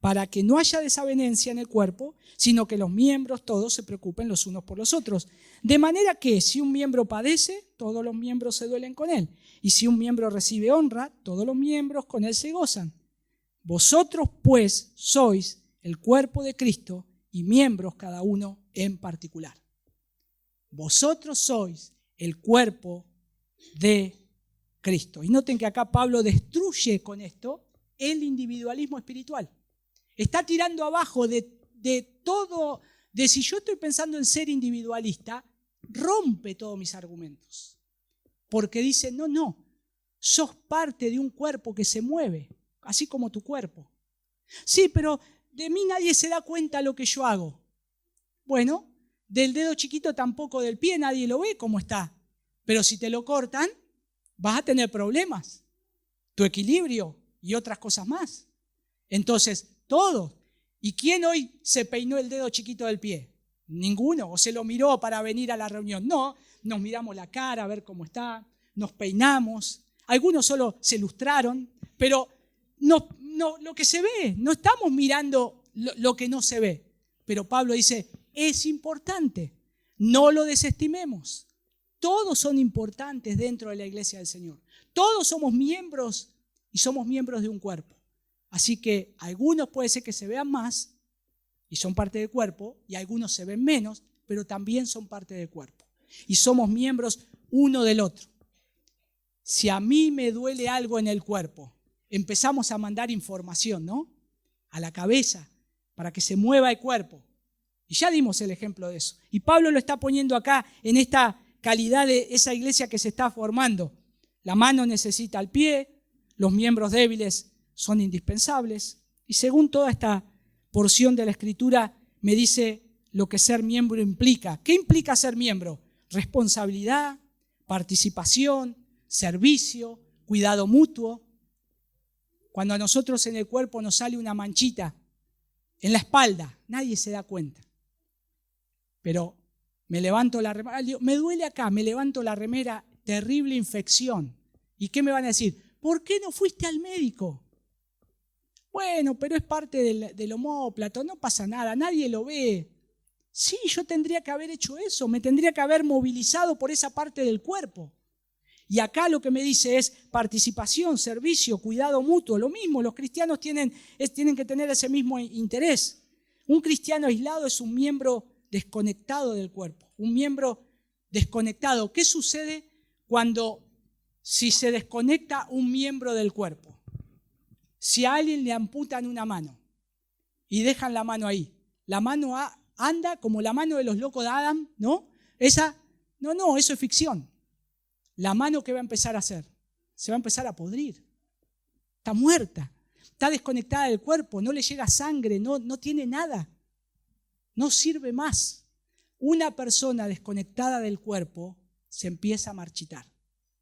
para que no haya desavenencia en el cuerpo, sino que los miembros todos se preocupen los unos por los otros. De manera que si un miembro padece, todos los miembros se duelen con él. Y si un miembro recibe honra, todos los miembros con él se gozan. Vosotros pues sois el cuerpo de Cristo y miembros cada uno en particular. Vosotros sois el cuerpo de Cristo. Y noten que acá Pablo destruye con esto el individualismo espiritual. Está tirando abajo de todo, de si yo estoy pensando en ser individualista, rompe todos mis argumentos. Porque dice, no, sos parte de un cuerpo que se mueve, así como tu cuerpo. Sí, pero de mí nadie se da cuenta lo que yo hago. Bueno, del dedo chiquito tampoco del pie nadie lo ve cómo está. Pero si te lo cortan, vas a tener problemas. Tu equilibrio y otras cosas más. Entonces, todos. ¿Y quién hoy se peinó el dedo chiquito del pie? Ninguno. ¿O se lo miró para venir a la reunión? No, nos miramos la cara a ver cómo está, nos peinamos. Algunos solo se lustraron, pero no, lo que se ve, no estamos mirando lo que no se ve. Pero Pablo dice, es importante, no lo desestimemos. Todos son importantes dentro de la iglesia del Señor. Todos somos miembros y somos miembros de un cuerpo. Así que algunos puede ser que se vean más y son parte del cuerpo, y algunos se ven menos, pero también son parte del cuerpo. Y somos miembros uno del otro. Si a mí me duele algo en el cuerpo, empezamos a mandar información, ¿no? A la cabeza, para que se mueva el cuerpo. Y ya dimos el ejemplo de eso. Y Pablo lo está poniendo acá en esta calidad de esa iglesia que se está formando. La mano necesita al pie, los miembros débiles son indispensables. Y según toda esta porción de la Escritura, me dice lo que ser miembro implica. ¿Qué implica ser miembro? Responsabilidad, participación, servicio, cuidado mutuo. Cuando a nosotros en el cuerpo nos sale una manchita en la espalda, nadie se da cuenta. Pero me levanto la remera, me duele acá, me levanto la remera, terrible infección. ¿Y qué me van a decir? ¿Por qué no fuiste al médico? Bueno, pero es parte del omóplato, no pasa nada, nadie lo ve. Sí, yo tendría que haber hecho eso, me tendría que haber movilizado por esa parte del cuerpo. Y acá lo que me dice es participación, servicio, cuidado mutuo. Lo mismo, los cristianos tienen que tener ese mismo interés. Un cristiano aislado es un miembro desconectado del cuerpo, un miembro desconectado. ¿Qué sucede si se desconecta un miembro del cuerpo? Si a alguien le amputan una mano y dejan la mano ahí, la mano anda como la mano de los locos de Adam, ¿no? No, eso es ficción. La mano, ¿qué va a empezar a hacer? Se va a empezar a podrir. Está muerta, está desconectada del cuerpo, no le llega sangre, no tiene nada. No sirve más. Una persona desconectada del cuerpo se empieza a marchitar,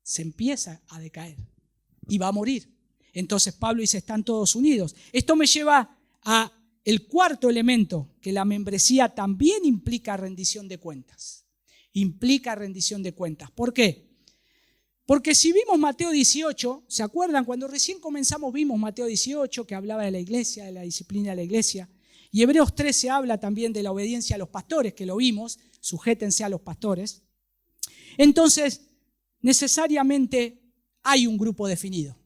se empieza a decaer y va a morir. Entonces Pablo dice, están todos unidos. Esto me lleva a el cuarto elemento, que la membresía también implica rendición de cuentas. Implica rendición de cuentas. ¿Por qué? Porque si vimos Mateo 18, ¿se acuerdan? Cuando recién comenzamos vimos Mateo 18, que hablaba de la iglesia, de la disciplina de la iglesia. Y Hebreos 13 habla también de la obediencia a los pastores, que lo vimos, sujétense a los pastores. Entonces, necesariamente hay un grupo definido.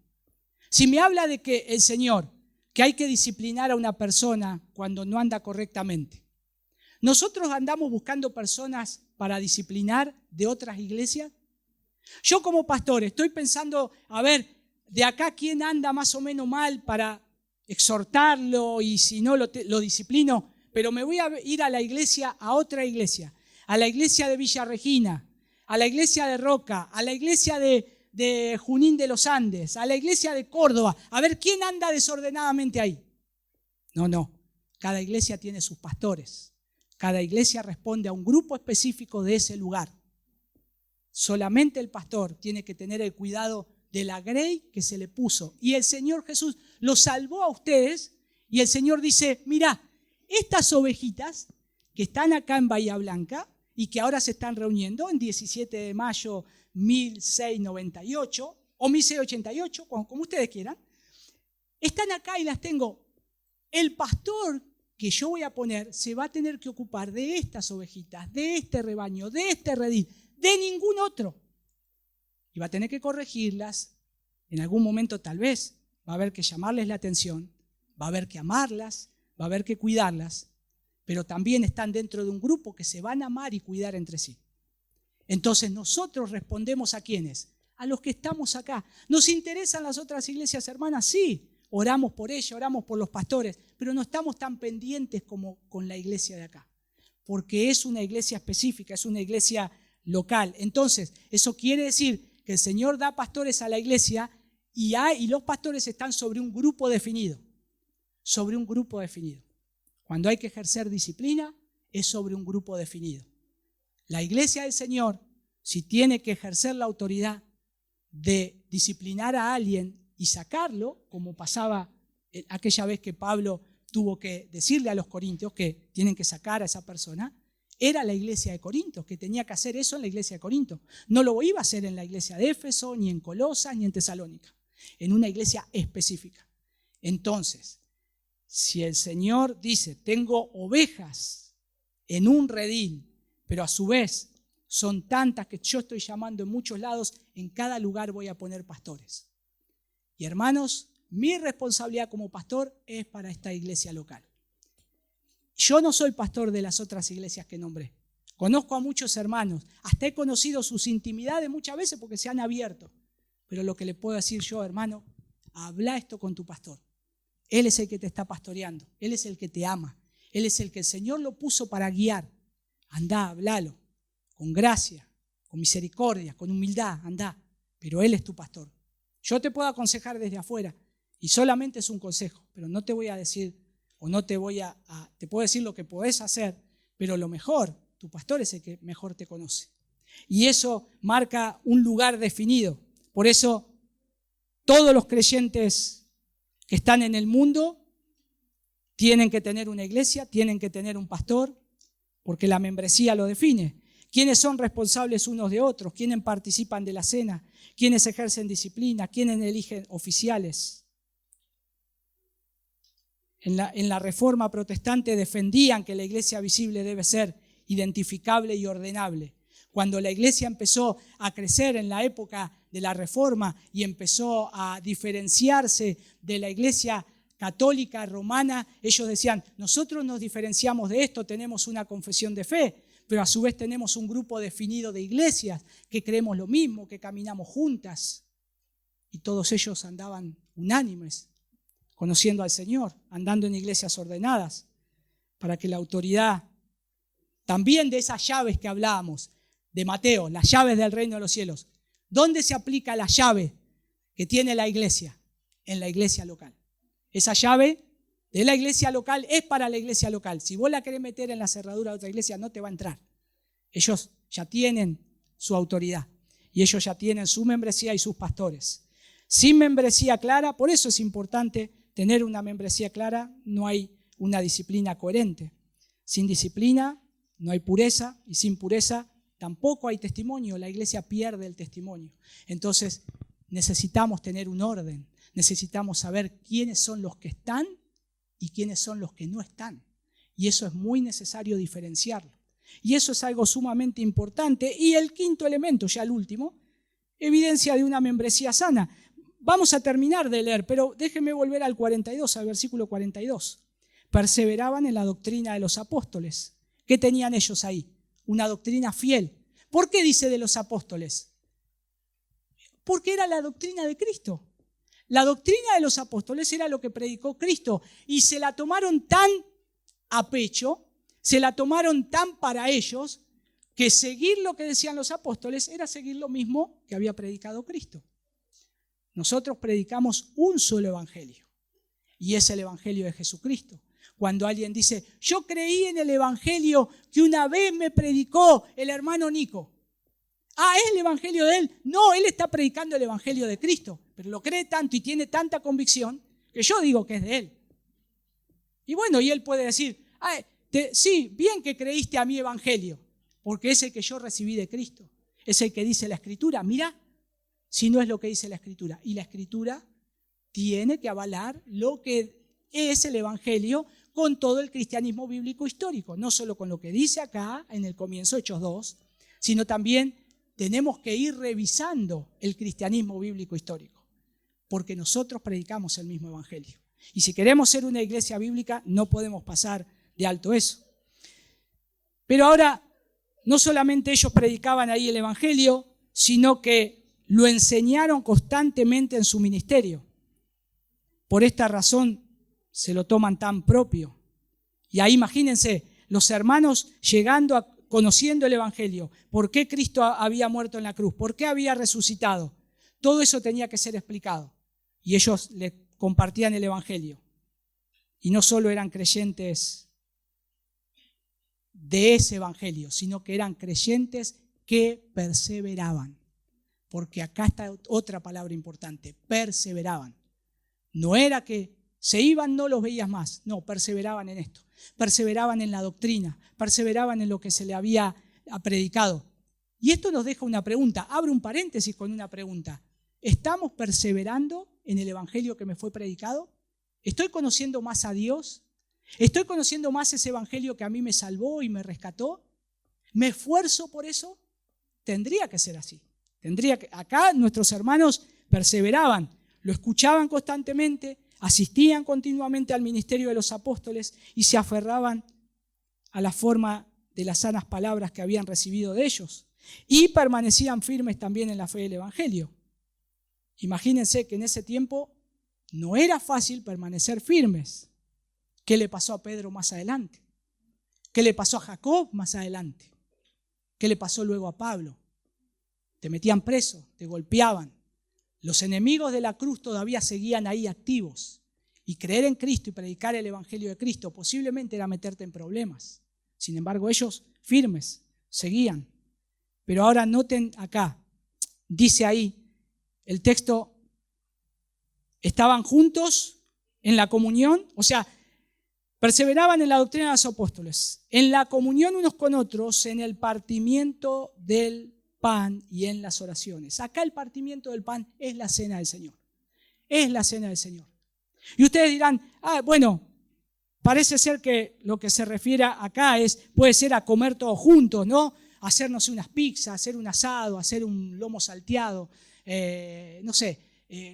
Si me habla de que el Señor, que hay que disciplinar a una persona cuando no anda correctamente, ¿nosotros andamos buscando personas para disciplinar de otras iglesias? Yo como pastor estoy pensando, a ver, de acá quién anda más o menos mal para exhortarlo y si no lo disciplino, pero me voy a ir a la iglesia, a otra iglesia, a la iglesia de Villa Regina, a la iglesia de Roca, a la iglesia de Junín de los Andes, a la iglesia de Córdoba, a ver quién anda desordenadamente ahí. No, cada iglesia tiene sus pastores, cada iglesia responde a un grupo específico de ese lugar. Solamente el pastor tiene que tener el cuidado de la grey que se le puso. Y el Señor Jesús los salvó a ustedes y el Señor dice, mira, estas ovejitas que están acá en Bahía Blanca y que ahora se están reuniendo en 17 de mayo 1698 o 1688, como ustedes quieran, están acá y las tengo. El pastor que yo voy a poner se va a tener que ocupar de estas ovejitas, de este rebaño, de este redil, de ningún otro. Y va a tener que corregirlas. En algún momento tal vez va a haber que llamarles la atención, va a haber que amarlas, va a haber que cuidarlas, pero también están dentro de un grupo que se van a amar y cuidar entre sí. Entonces nosotros respondemos ¿a quiénes? A los que estamos acá. ¿Nos interesan las otras iglesias hermanas? Sí, oramos por ellas, oramos por los pastores, pero no estamos tan pendientes como con la iglesia de acá, porque es una iglesia específica, es una iglesia local. Entonces, eso quiere decir que el Señor da pastores a la iglesia y los pastores están sobre un grupo definido. Sobre un grupo definido. Cuando hay que ejercer disciplina, es sobre un grupo definido. La iglesia del Señor, si tiene que ejercer la autoridad de disciplinar a alguien y sacarlo, como pasaba aquella vez que Pablo tuvo que decirle a los corintios que tienen que sacar a esa persona, era la iglesia de Corinto, que tenía que hacer eso en la iglesia de Corinto. No lo iba a hacer en la iglesia de Éfeso, ni en Colosas, ni en Tesalónica, en una iglesia específica. Entonces, si el Señor dice, tengo ovejas en un redil, pero a su vez son tantas que yo estoy llamando en muchos lados, en cada lugar voy a poner pastores. Y hermanos, mi responsabilidad como pastor es para esta iglesia local. Yo no soy pastor de las otras iglesias que nombré. Conozco a muchos hermanos, hasta he conocido sus intimidades muchas veces porque se han abierto. Pero lo que le puedo decir yo, hermano, habla esto con tu pastor. Él es el que te está pastoreando, Él es el que te ama, Él es el que el Señor lo puso para guiar. Andá, hablalo, con gracia, con misericordia, con humildad, andá. Pero Él es tu pastor. Yo te puedo aconsejar desde afuera y solamente es un consejo, pero no te voy a decir o no te voy te puedo decir lo que podés hacer, pero lo mejor, tu pastor es el que mejor te conoce. Y eso marca un lugar definido. Por eso todos los creyentes que están en el mundo tienen que tener una iglesia, tienen que tener un pastor, porque la membresía lo define. ¿Quiénes son responsables unos de otros? ¿Quiénes participan de la cena? ¿Quiénes ejercen disciplina? ¿Quiénes eligen oficiales? En la Reforma Protestante defendían que la iglesia visible debe ser identificable y ordenable. Cuando la iglesia empezó a crecer en la época de la Reforma y empezó a diferenciarse de la iglesia católica romana, ellos decían, nosotros nos diferenciamos de esto, tenemos una confesión de fe, pero a su vez tenemos un grupo definido de iglesias que creemos lo mismo, que caminamos juntas. Y todos ellos andaban unánimes, conociendo al Señor, andando en iglesias ordenadas, para que la autoridad, también de esas llaves que hablábamos, de Mateo, las llaves del reino de los cielos, ¿dónde se aplica la llave que tiene la iglesia? En la iglesia local. Esa llave de la iglesia local es para la iglesia local. Si vos la querés meter en la cerradura de otra iglesia, no te va a entrar. Ellos ya tienen su autoridad y ellos ya tienen su membresía y sus pastores. Sin membresía clara, por eso es importante tener una membresía clara, no hay una disciplina coherente. Sin disciplina no hay pureza y sin pureza tampoco hay testimonio. La iglesia pierde el testimonio. Entonces necesitamos tener un orden, necesitamos saber quiénes son los que están y quiénes son los que no están. Y eso es muy necesario diferenciarlo. Y eso es algo sumamente importante. Y el quinto elemento, ya el último, evidencia de una membresía sana. Vamos a terminar de leer, pero déjenme volver al 42, al versículo 42. Perseveraban en la doctrina de los apóstoles. ¿Qué tenían ellos ahí? Una doctrina fiel. ¿Por qué dice de los apóstoles? Porque era la doctrina de Cristo. La doctrina de los apóstoles era lo que predicó Cristo y se la tomaron tan a pecho, se la tomaron tan para ellos, que seguir lo que decían los apóstoles era seguir lo mismo que había predicado Cristo. Nosotros predicamos un solo evangelio y es el evangelio de Jesucristo. Cuando alguien dice, yo creí en el evangelio que una vez me predicó el hermano Nico. ¿Es el evangelio de él? No, él está predicando el evangelio de Cristo, pero lo cree tanto y tiene tanta convicción que yo digo que es de él. Y bueno, y él puede decir, sí, bien que creíste a mi evangelio, porque es el que yo recibí de Cristo. Es el que dice la Escritura. Mira, si no es lo que dice la Escritura. Y la Escritura tiene que avalar lo que es el evangelio con todo el cristianismo bíblico histórico. No solo con lo que dice acá en el comienzo, Hechos 2, sino también tenemos que ir revisando el cristianismo bíblico histórico, porque nosotros predicamos el mismo evangelio. Y si queremos ser una iglesia bíblica, no podemos pasar de alto eso. Pero ahora, no solamente ellos predicaban ahí el evangelio, sino que lo enseñaron constantemente en su ministerio. Por esta razón se lo toman tan propio. Y ahí imagínense, los hermanos llegando conociendo el evangelio, por qué Cristo había muerto en la cruz, por qué había resucitado. Todo eso tenía que ser explicado. Y ellos le compartían el evangelio. Y no solo eran creyentes de ese evangelio, sino que eran creyentes que perseveraban. Porque acá está otra palabra importante, perseveraban. No era que se iban, no los veías más, no, perseveraban en esto, perseveraban en la doctrina, perseveraban en lo que se le había predicado. Y esto nos deja una pregunta, abre un paréntesis con una pregunta. ¿Estamos perseverando en el evangelio que me fue predicado? ¿Estoy conociendo más a Dios? ¿Estoy conociendo más ese evangelio que a mí me salvó y me rescató? ¿Me esfuerzo por eso? Tendría que ser así. Acá nuestros hermanos perseveraban, lo escuchaban constantemente, asistían continuamente al ministerio de los apóstoles y se aferraban a la forma de las sanas palabras que habían recibido de ellos. Y permanecían firmes también en la fe del evangelio. Imagínense que en ese tiempo no era fácil permanecer firmes. ¿Qué le pasó a Pedro más adelante? ¿Qué le pasó a Jacob más adelante? ¿Qué le pasó luego a Pablo? Te metían preso, te golpeaban. Los enemigos de la cruz todavía seguían ahí activos. Y creer en Cristo y predicar el evangelio de Cristo posiblemente era meterte en problemas. Sin embargo, ellos firmes, seguían. Pero ahora noten acá, dice ahí, el texto, estaban juntos en la comunión, o sea, perseveraban en la doctrina de los apóstoles, en la comunión unos con otros, en el partimiento del pan y en las oraciones. Acá el partimiento del pan es la cena del Señor. Es la cena del Señor. Y ustedes dirán, bueno, parece ser que lo que se refiere acá puede ser a comer todos juntos, ¿no? Hacernos unas pizzas, hacer un asado, hacer un lomo salteado, no sé,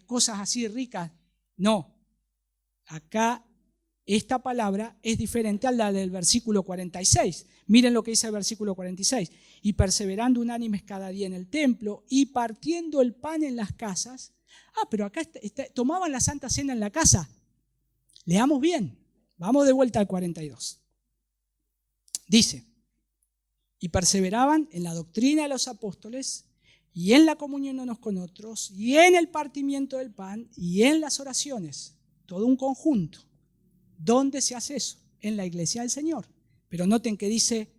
cosas así ricas. No, acá esta palabra es diferente a la del versículo 46. Miren lo que dice el versículo 46. Y perseverando unánimes cada día en el templo y partiendo el pan en las casas. Pero acá tomaban la Santa Cena en la casa. Leamos bien. Vamos de vuelta al 42. Dice, y perseveraban en la doctrina de los apóstoles y en la comunión unos con otros y en el partimiento del pan y en las oraciones. Todo un conjunto. ¿Dónde se hace eso? En la iglesia del Señor. Pero noten que dice,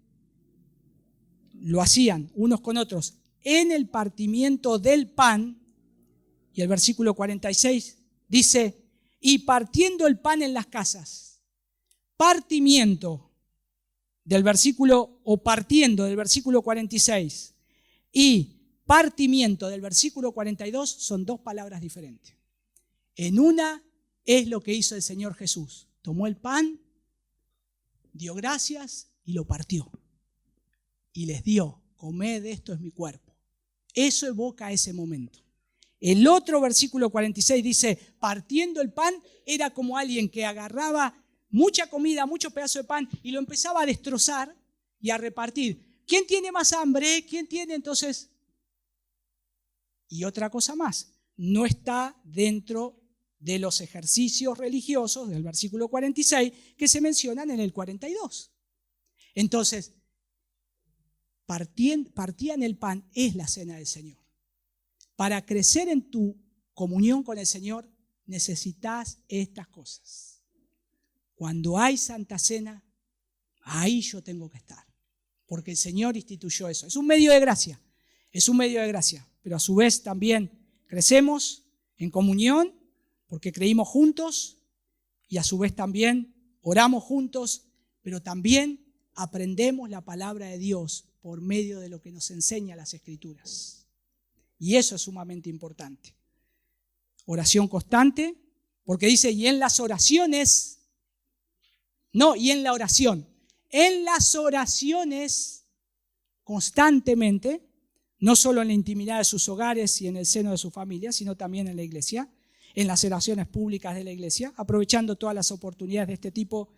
lo hacían unos con otros en el partimiento del pan. Y el versículo 46 dice, y partiendo el pan en las casas. Partimiento del versículo, o partiendo del versículo 46 y partimiento del versículo 42 son dos palabras diferentes. En una es lo que hizo el Señor Jesús. Tomó el pan, dio gracias y lo partió. Y les dio, comed, esto es mi cuerpo. Eso evoca ese momento. El otro versículo 46 dice, partiendo el pan, era como alguien que agarraba mucha comida, muchos pedazos de pan y lo empezaba a destrozar y a repartir. ¿Quién tiene más hambre? ¿Quién tiene entonces? Y otra cosa más, no está dentro de los ejercicios religiosos del versículo 46 que se mencionan en el 42. Entonces, partían el pan, es la cena del Señor. Para crecer en tu comunión con el Señor necesitas estas cosas. Cuando hay Santa Cena, ahí yo tengo que estar, porque el Señor instituyó eso. Es un medio de gracia, pero a su vez también crecemos en comunión porque creímos juntos y a su vez también oramos juntos, pero también aprendemos la palabra de Dios por medio de lo que nos enseña las Escrituras. Y eso es sumamente importante. Oración constante, porque dice, y en las oraciones, no, y en la oración. En las oraciones, constantemente, no solo en la intimidad de sus hogares y en el seno de su familia, sino también en la iglesia, en las oraciones públicas de la iglesia, aprovechando todas las oportunidades de este tipo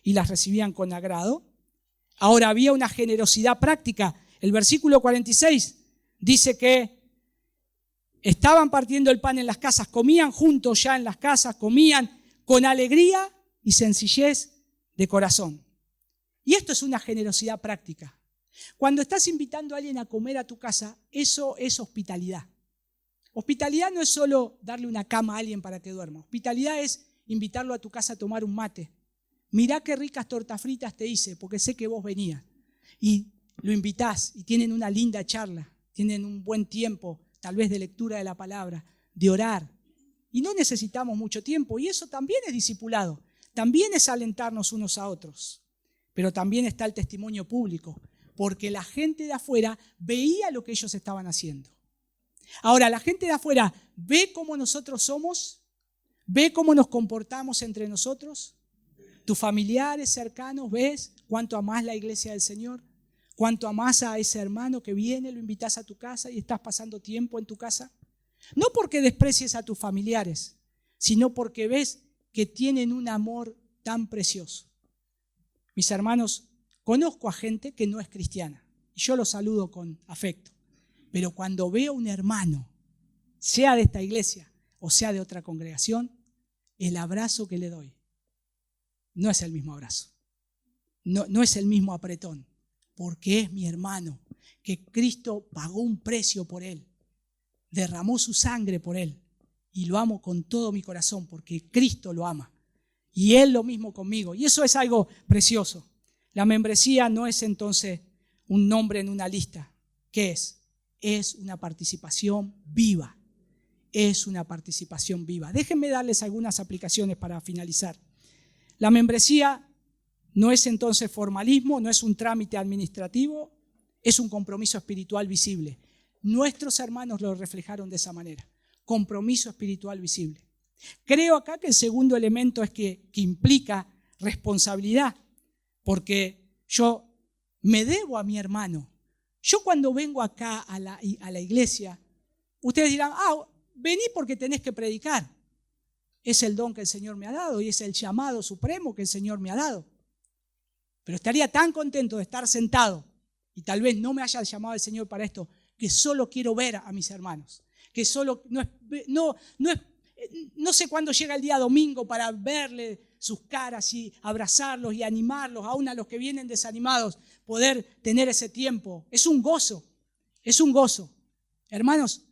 y las recibían con agrado. Ahora había una generosidad práctica. El versículo 46 dice que estaban partiendo el pan en las casas, comían juntos ya en las casas, comían con alegría y sencillez de corazón. Y esto es una generosidad práctica. Cuando estás invitando a alguien a comer a tu casa, eso es hospitalidad. Hospitalidad no es solo darle una cama a alguien para que duerma. Hospitalidad es invitarlo a tu casa a tomar un mate. Mirá qué ricas tortas fritas te hice, porque sé que vos venías. y lo invitás y tienen una linda charla, tienen un buen tiempo, tal vez de lectura de la palabra, de orar. Y no necesitamos mucho tiempo, y eso también es discipulado, también es alentarnos unos a otros. Pero también está el testimonio público, porque la gente de afuera veía lo que ellos estaban haciendo. Ahora, la gente de afuera ve cómo nosotros somos, ve cómo nos comportamos entre nosotros. Tus familiares cercanos, ¿ves cuánto amás la iglesia del Señor? ¿Cuánto amás a ese hermano que viene, lo invitas a tu casa y estás pasando tiempo en tu casa? No porque desprecies a tus familiares, sino porque ves que tienen un amor tan precioso. Mis hermanos, conozco a gente que no es cristiana y yo los saludo con afecto. Pero cuando veo a un hermano, sea de esta iglesia o sea de otra congregación, el abrazo que le doy no es el mismo abrazo. No es el mismo apretón, porque es mi hermano, que Cristo pagó un precio por él, derramó su sangre por él y lo amo con todo mi corazón porque Cristo lo ama y él lo mismo conmigo, y eso es algo precioso. La membresía no es entonces un nombre en una lista. ¿Qué es? Es una participación viva. Es una participación viva. Déjenme darles algunas aplicaciones para finalizar. La membresía no es entonces formalismo, no es un trámite administrativo, es un compromiso espiritual visible. Nuestros hermanos lo reflejaron de esa manera. Compromiso espiritual visible. Creo acá que el segundo elemento es que implica responsabilidad, porque yo me debo a mi hermano. Yo cuando vengo acá a la iglesia, ustedes dirán, vení porque tenés que predicar. Es el don que el Señor me ha dado y es el llamado supremo que el Señor me ha dado. Pero estaría tan contento de estar sentado y tal vez no me haya llamado el Señor para esto, que solo quiero ver a mis hermanos, que solo no sé cuándo llega el día domingo para verle sus caras y abrazarlos y animarlos, aún a los que vienen desanimados, poder tener ese tiempo. Es un gozo, es un gozo. Hermanos,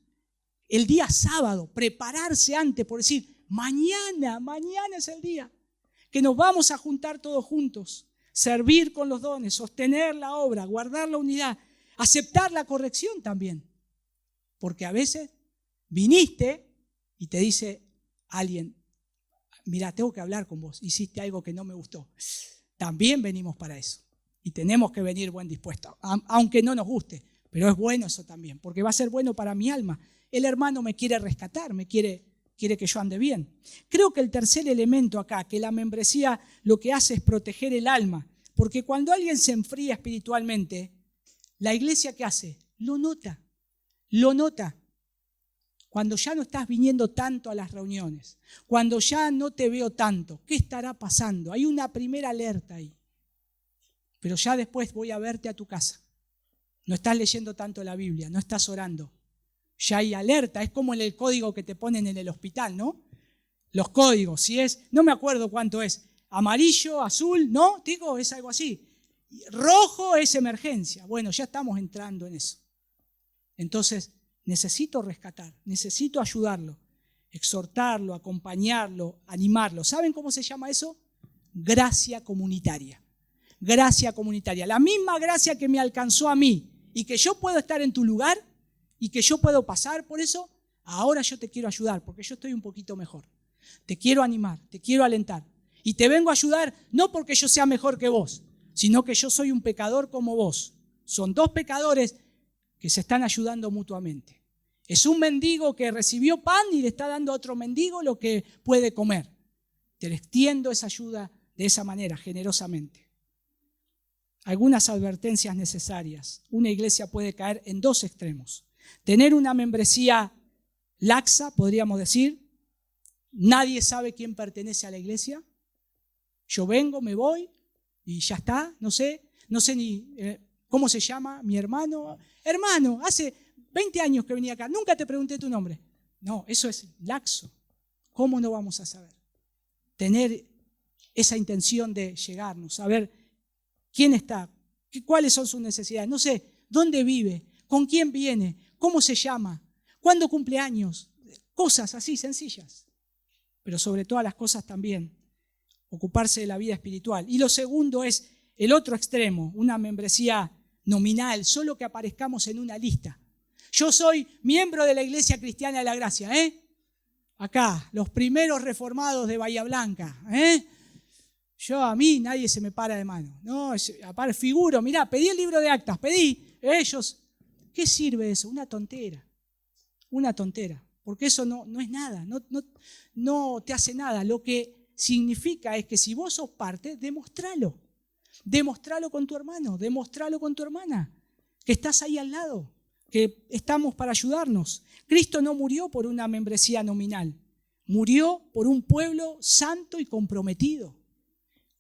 el día sábado, prepararse antes por decir, mañana es el día que nos vamos a juntar todos juntos, servir con los dones, sostener la obra, guardar la unidad, aceptar la corrección también. Porque a veces viniste y te dice alguien, mira, tengo que hablar con vos, hiciste algo que no me gustó. También venimos para eso y tenemos que venir buen dispuestos, aunque no nos guste, pero es bueno eso también, porque va a ser bueno para mi alma. El hermano me quiere rescatar, me quiere que yo ande bien. Creo que el tercer elemento acá, que la membresía lo que hace es proteger el alma, porque cuando alguien se enfría espiritualmente, la iglesia ¿qué hace? Lo nota. Cuando ya no estás viniendo tanto a las reuniones, cuando ya no te veo tanto, ¿qué estará pasando? Hay una primera alerta ahí. Pero ya después voy a verte a tu casa. No estás leyendo tanto la Biblia, no estás orando. Ya hay alerta, es como en el código que te ponen en el hospital, ¿no? Los códigos, si es, no me acuerdo cuánto es, amarillo, azul, ¿no? Digo, es algo así. Rojo es emergencia. Bueno, ya estamos entrando en eso. Entonces, necesito rescatar, necesito ayudarlo, exhortarlo, acompañarlo, animarlo. ¿Saben cómo se llama eso? Gracia comunitaria. Gracia comunitaria. La misma gracia que me alcanzó a mí y que yo puedo estar en tu lugar y que yo puedo pasar por eso, ahora yo te quiero ayudar porque yo estoy un poquito mejor. Te quiero animar, te quiero alentar. Y te vengo a ayudar no porque yo sea mejor que vos, sino que yo soy un pecador como vos. Son dos pecadores que se están ayudando mutuamente. Es un mendigo que recibió pan y le está dando a otro mendigo lo que puede comer. Te extiendo esa ayuda de esa manera, generosamente. Algunas advertencias necesarias. Una iglesia puede caer en dos extremos. Tener una membresía laxa, podríamos decir. Nadie sabe quién pertenece a la iglesia. Yo vengo, me voy y ya está. No sé ni cómo se llama mi hermano. Hermano, hace 20 años que venía acá, nunca te pregunté tu nombre. No, eso es laxo. ¿Cómo no vamos a saber? Tener esa intención de llegarnos, saber quién está, cuáles son sus necesidades, no sé, dónde vive, con quién viene, cómo se llama, cuándo cumple años, cosas así sencillas. Pero sobre todas las cosas también, ocuparse de la vida espiritual. Y lo segundo es el otro extremo, una membresía nominal, solo que aparezcamos en una lista. Yo soy miembro de la Iglesia Cristiana de la Gracia, acá, los primeros reformados de Bahía Blanca, a mí nadie se me para de mano, no, aparte figuro, mirá, pedí el libro de actas, pedí, ellos, ¿qué sirve eso? Una tontera, porque eso no es nada, no te hace nada. Lo que significa es que si vos sos parte, demostralo con tu hermano, demostralo con tu hermana, que estás ahí al lado, que estamos para ayudarnos. Cristo no murió por una membresía nominal, murió por un pueblo santo y comprometido.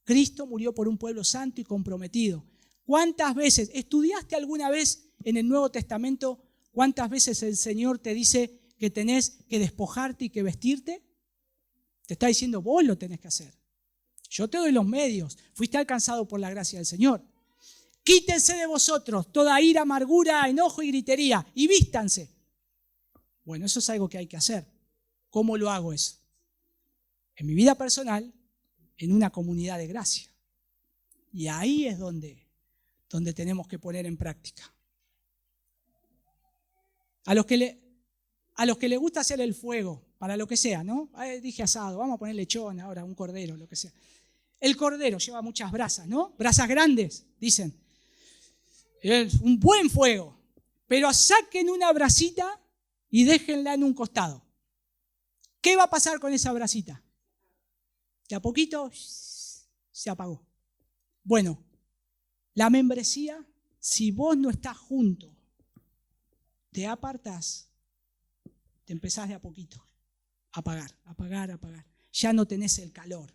Cristo murió por un pueblo santo y comprometido. ¿Cuántas veces, estudiaste alguna vez en el Nuevo Testamento, cuántas veces el Señor te dice que tenés que despojarte y que vestirte? Te está diciendo, vos lo tenés que hacer. Yo te doy los medios. Fuiste alcanzado por la gracia del Señor. Quítense de vosotros toda ira, amargura, enojo y gritería y vístanse. Bueno, eso es algo que hay que hacer. ¿Cómo lo hago eso? En mi vida personal, en una comunidad de gracia. Y ahí es donde tenemos que poner en práctica. A los que le gusta hacer el fuego, para lo que sea, ¿no? Dije asado, vamos a poner lechón ahora, un cordero, lo que sea. El cordero lleva muchas brasas, ¿no? Brasas grandes, dicen. Es un buen fuego. Pero saquen una brasita y déjenla en un costado. ¿Qué va a pasar con esa brasita? De a poquito se apagó. Bueno, la membresía, si vos no estás junto, te apartás, te empezás de a poquito a apagar. Ya no tenés el calor.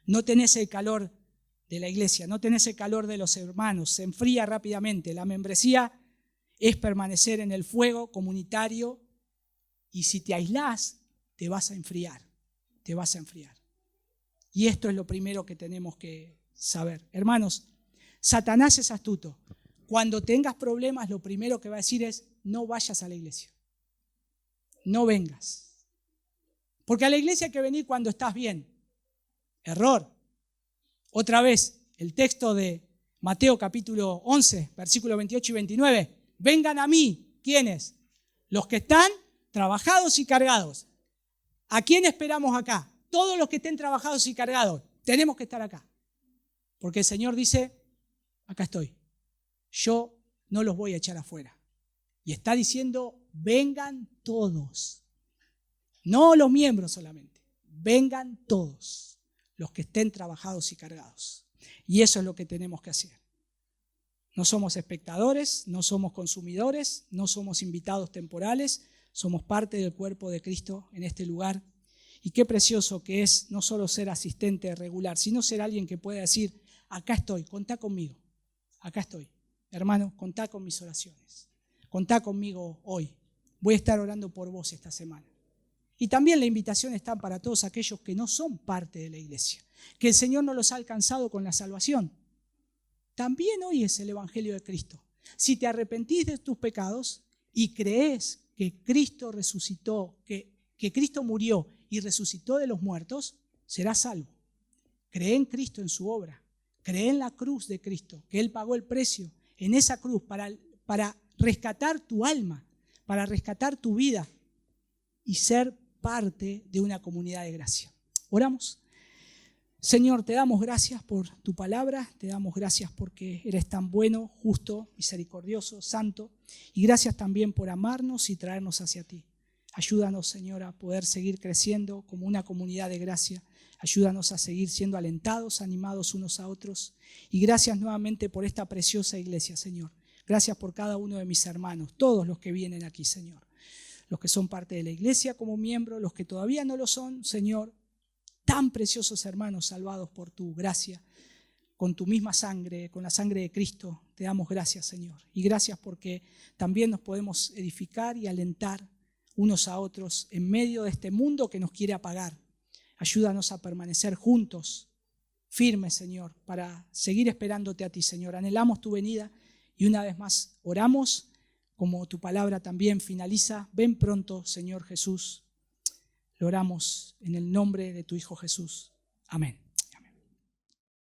No tenés el calor de la iglesia, no tenés el calor de los hermanos, se enfría rápidamente. La membresía es permanecer en el fuego comunitario y si te aislás, te vas a enfriar. Y esto es lo primero que tenemos que saber. Hermanos, Satanás es astuto. Cuando tengas problemas, lo primero que va a decir es, no vayas a la iglesia. No vengas. Porque a la iglesia hay que venir cuando estás bien. Error. Otra vez, el texto de Mateo capítulo 11, versículos 28 y 29. Vengan a mí, ¿quiénes? Los que están trabajados y cargados. ¿A quién esperamos acá? Todos los que estén trabajados y cargados. Tenemos que estar acá. Porque el Señor dice, acá estoy. Yo no los voy a echar afuera. Y está diciendo, vengan todos. No los miembros solamente. Vengan todos los que estén trabajados y cargados. Y eso es lo que tenemos que hacer. No somos espectadores, no somos consumidores, no somos invitados temporales, somos parte del cuerpo de Cristo en este lugar. Y qué precioso que es no solo ser asistente regular, sino ser alguien que pueda decir, acá estoy, contá conmigo, acá estoy. Hermano, contá con mis oraciones, contá conmigo hoy. Voy a estar orando por vos esta semana. Y también la invitación está para todos aquellos que no son parte de la iglesia, que el Señor no los ha alcanzado con la salvación. También hoy es el Evangelio de Cristo. Si te arrepentís de tus pecados y crees que Cristo resucitó, que Cristo murió y resucitó de los muertos, serás salvo. Cree en Cristo, en su obra. Cree en la cruz de Cristo, que Él pagó el precio en esa cruz para rescatar tu alma, para rescatar tu vida y ser parte de una comunidad de gracia. Oramos. Señor, te damos gracias por tu palabra, te damos gracias porque eres tan bueno, justo, misericordioso, santo, y gracias también por amarnos y traernos hacia ti. Ayúdanos, Señor, a poder seguir creciendo como una comunidad de gracia. Ayúdanos a seguir siendo alentados, animados unos a otros. Y gracias nuevamente por esta preciosa iglesia, Señor. Gracias por cada uno de mis hermanos, todos los que vienen aquí, Señor. Los que son parte de la iglesia como miembros, los que todavía no lo son, Señor. Tan preciosos hermanos salvados por tu gracia, con tu misma sangre, con la sangre de Cristo. Te damos gracias, Señor. Y gracias porque también nos podemos edificar y alentar unos a otros en medio de este mundo que nos quiere apagar. Ayúdanos a permanecer juntos, firmes, Señor, para seguir esperándote a ti, Señor. Anhelamos tu venida y una vez más oramos, como tu palabra también finaliza. Ven pronto, Señor Jesús. Lo oramos en el nombre de tu Hijo Jesús. Amén.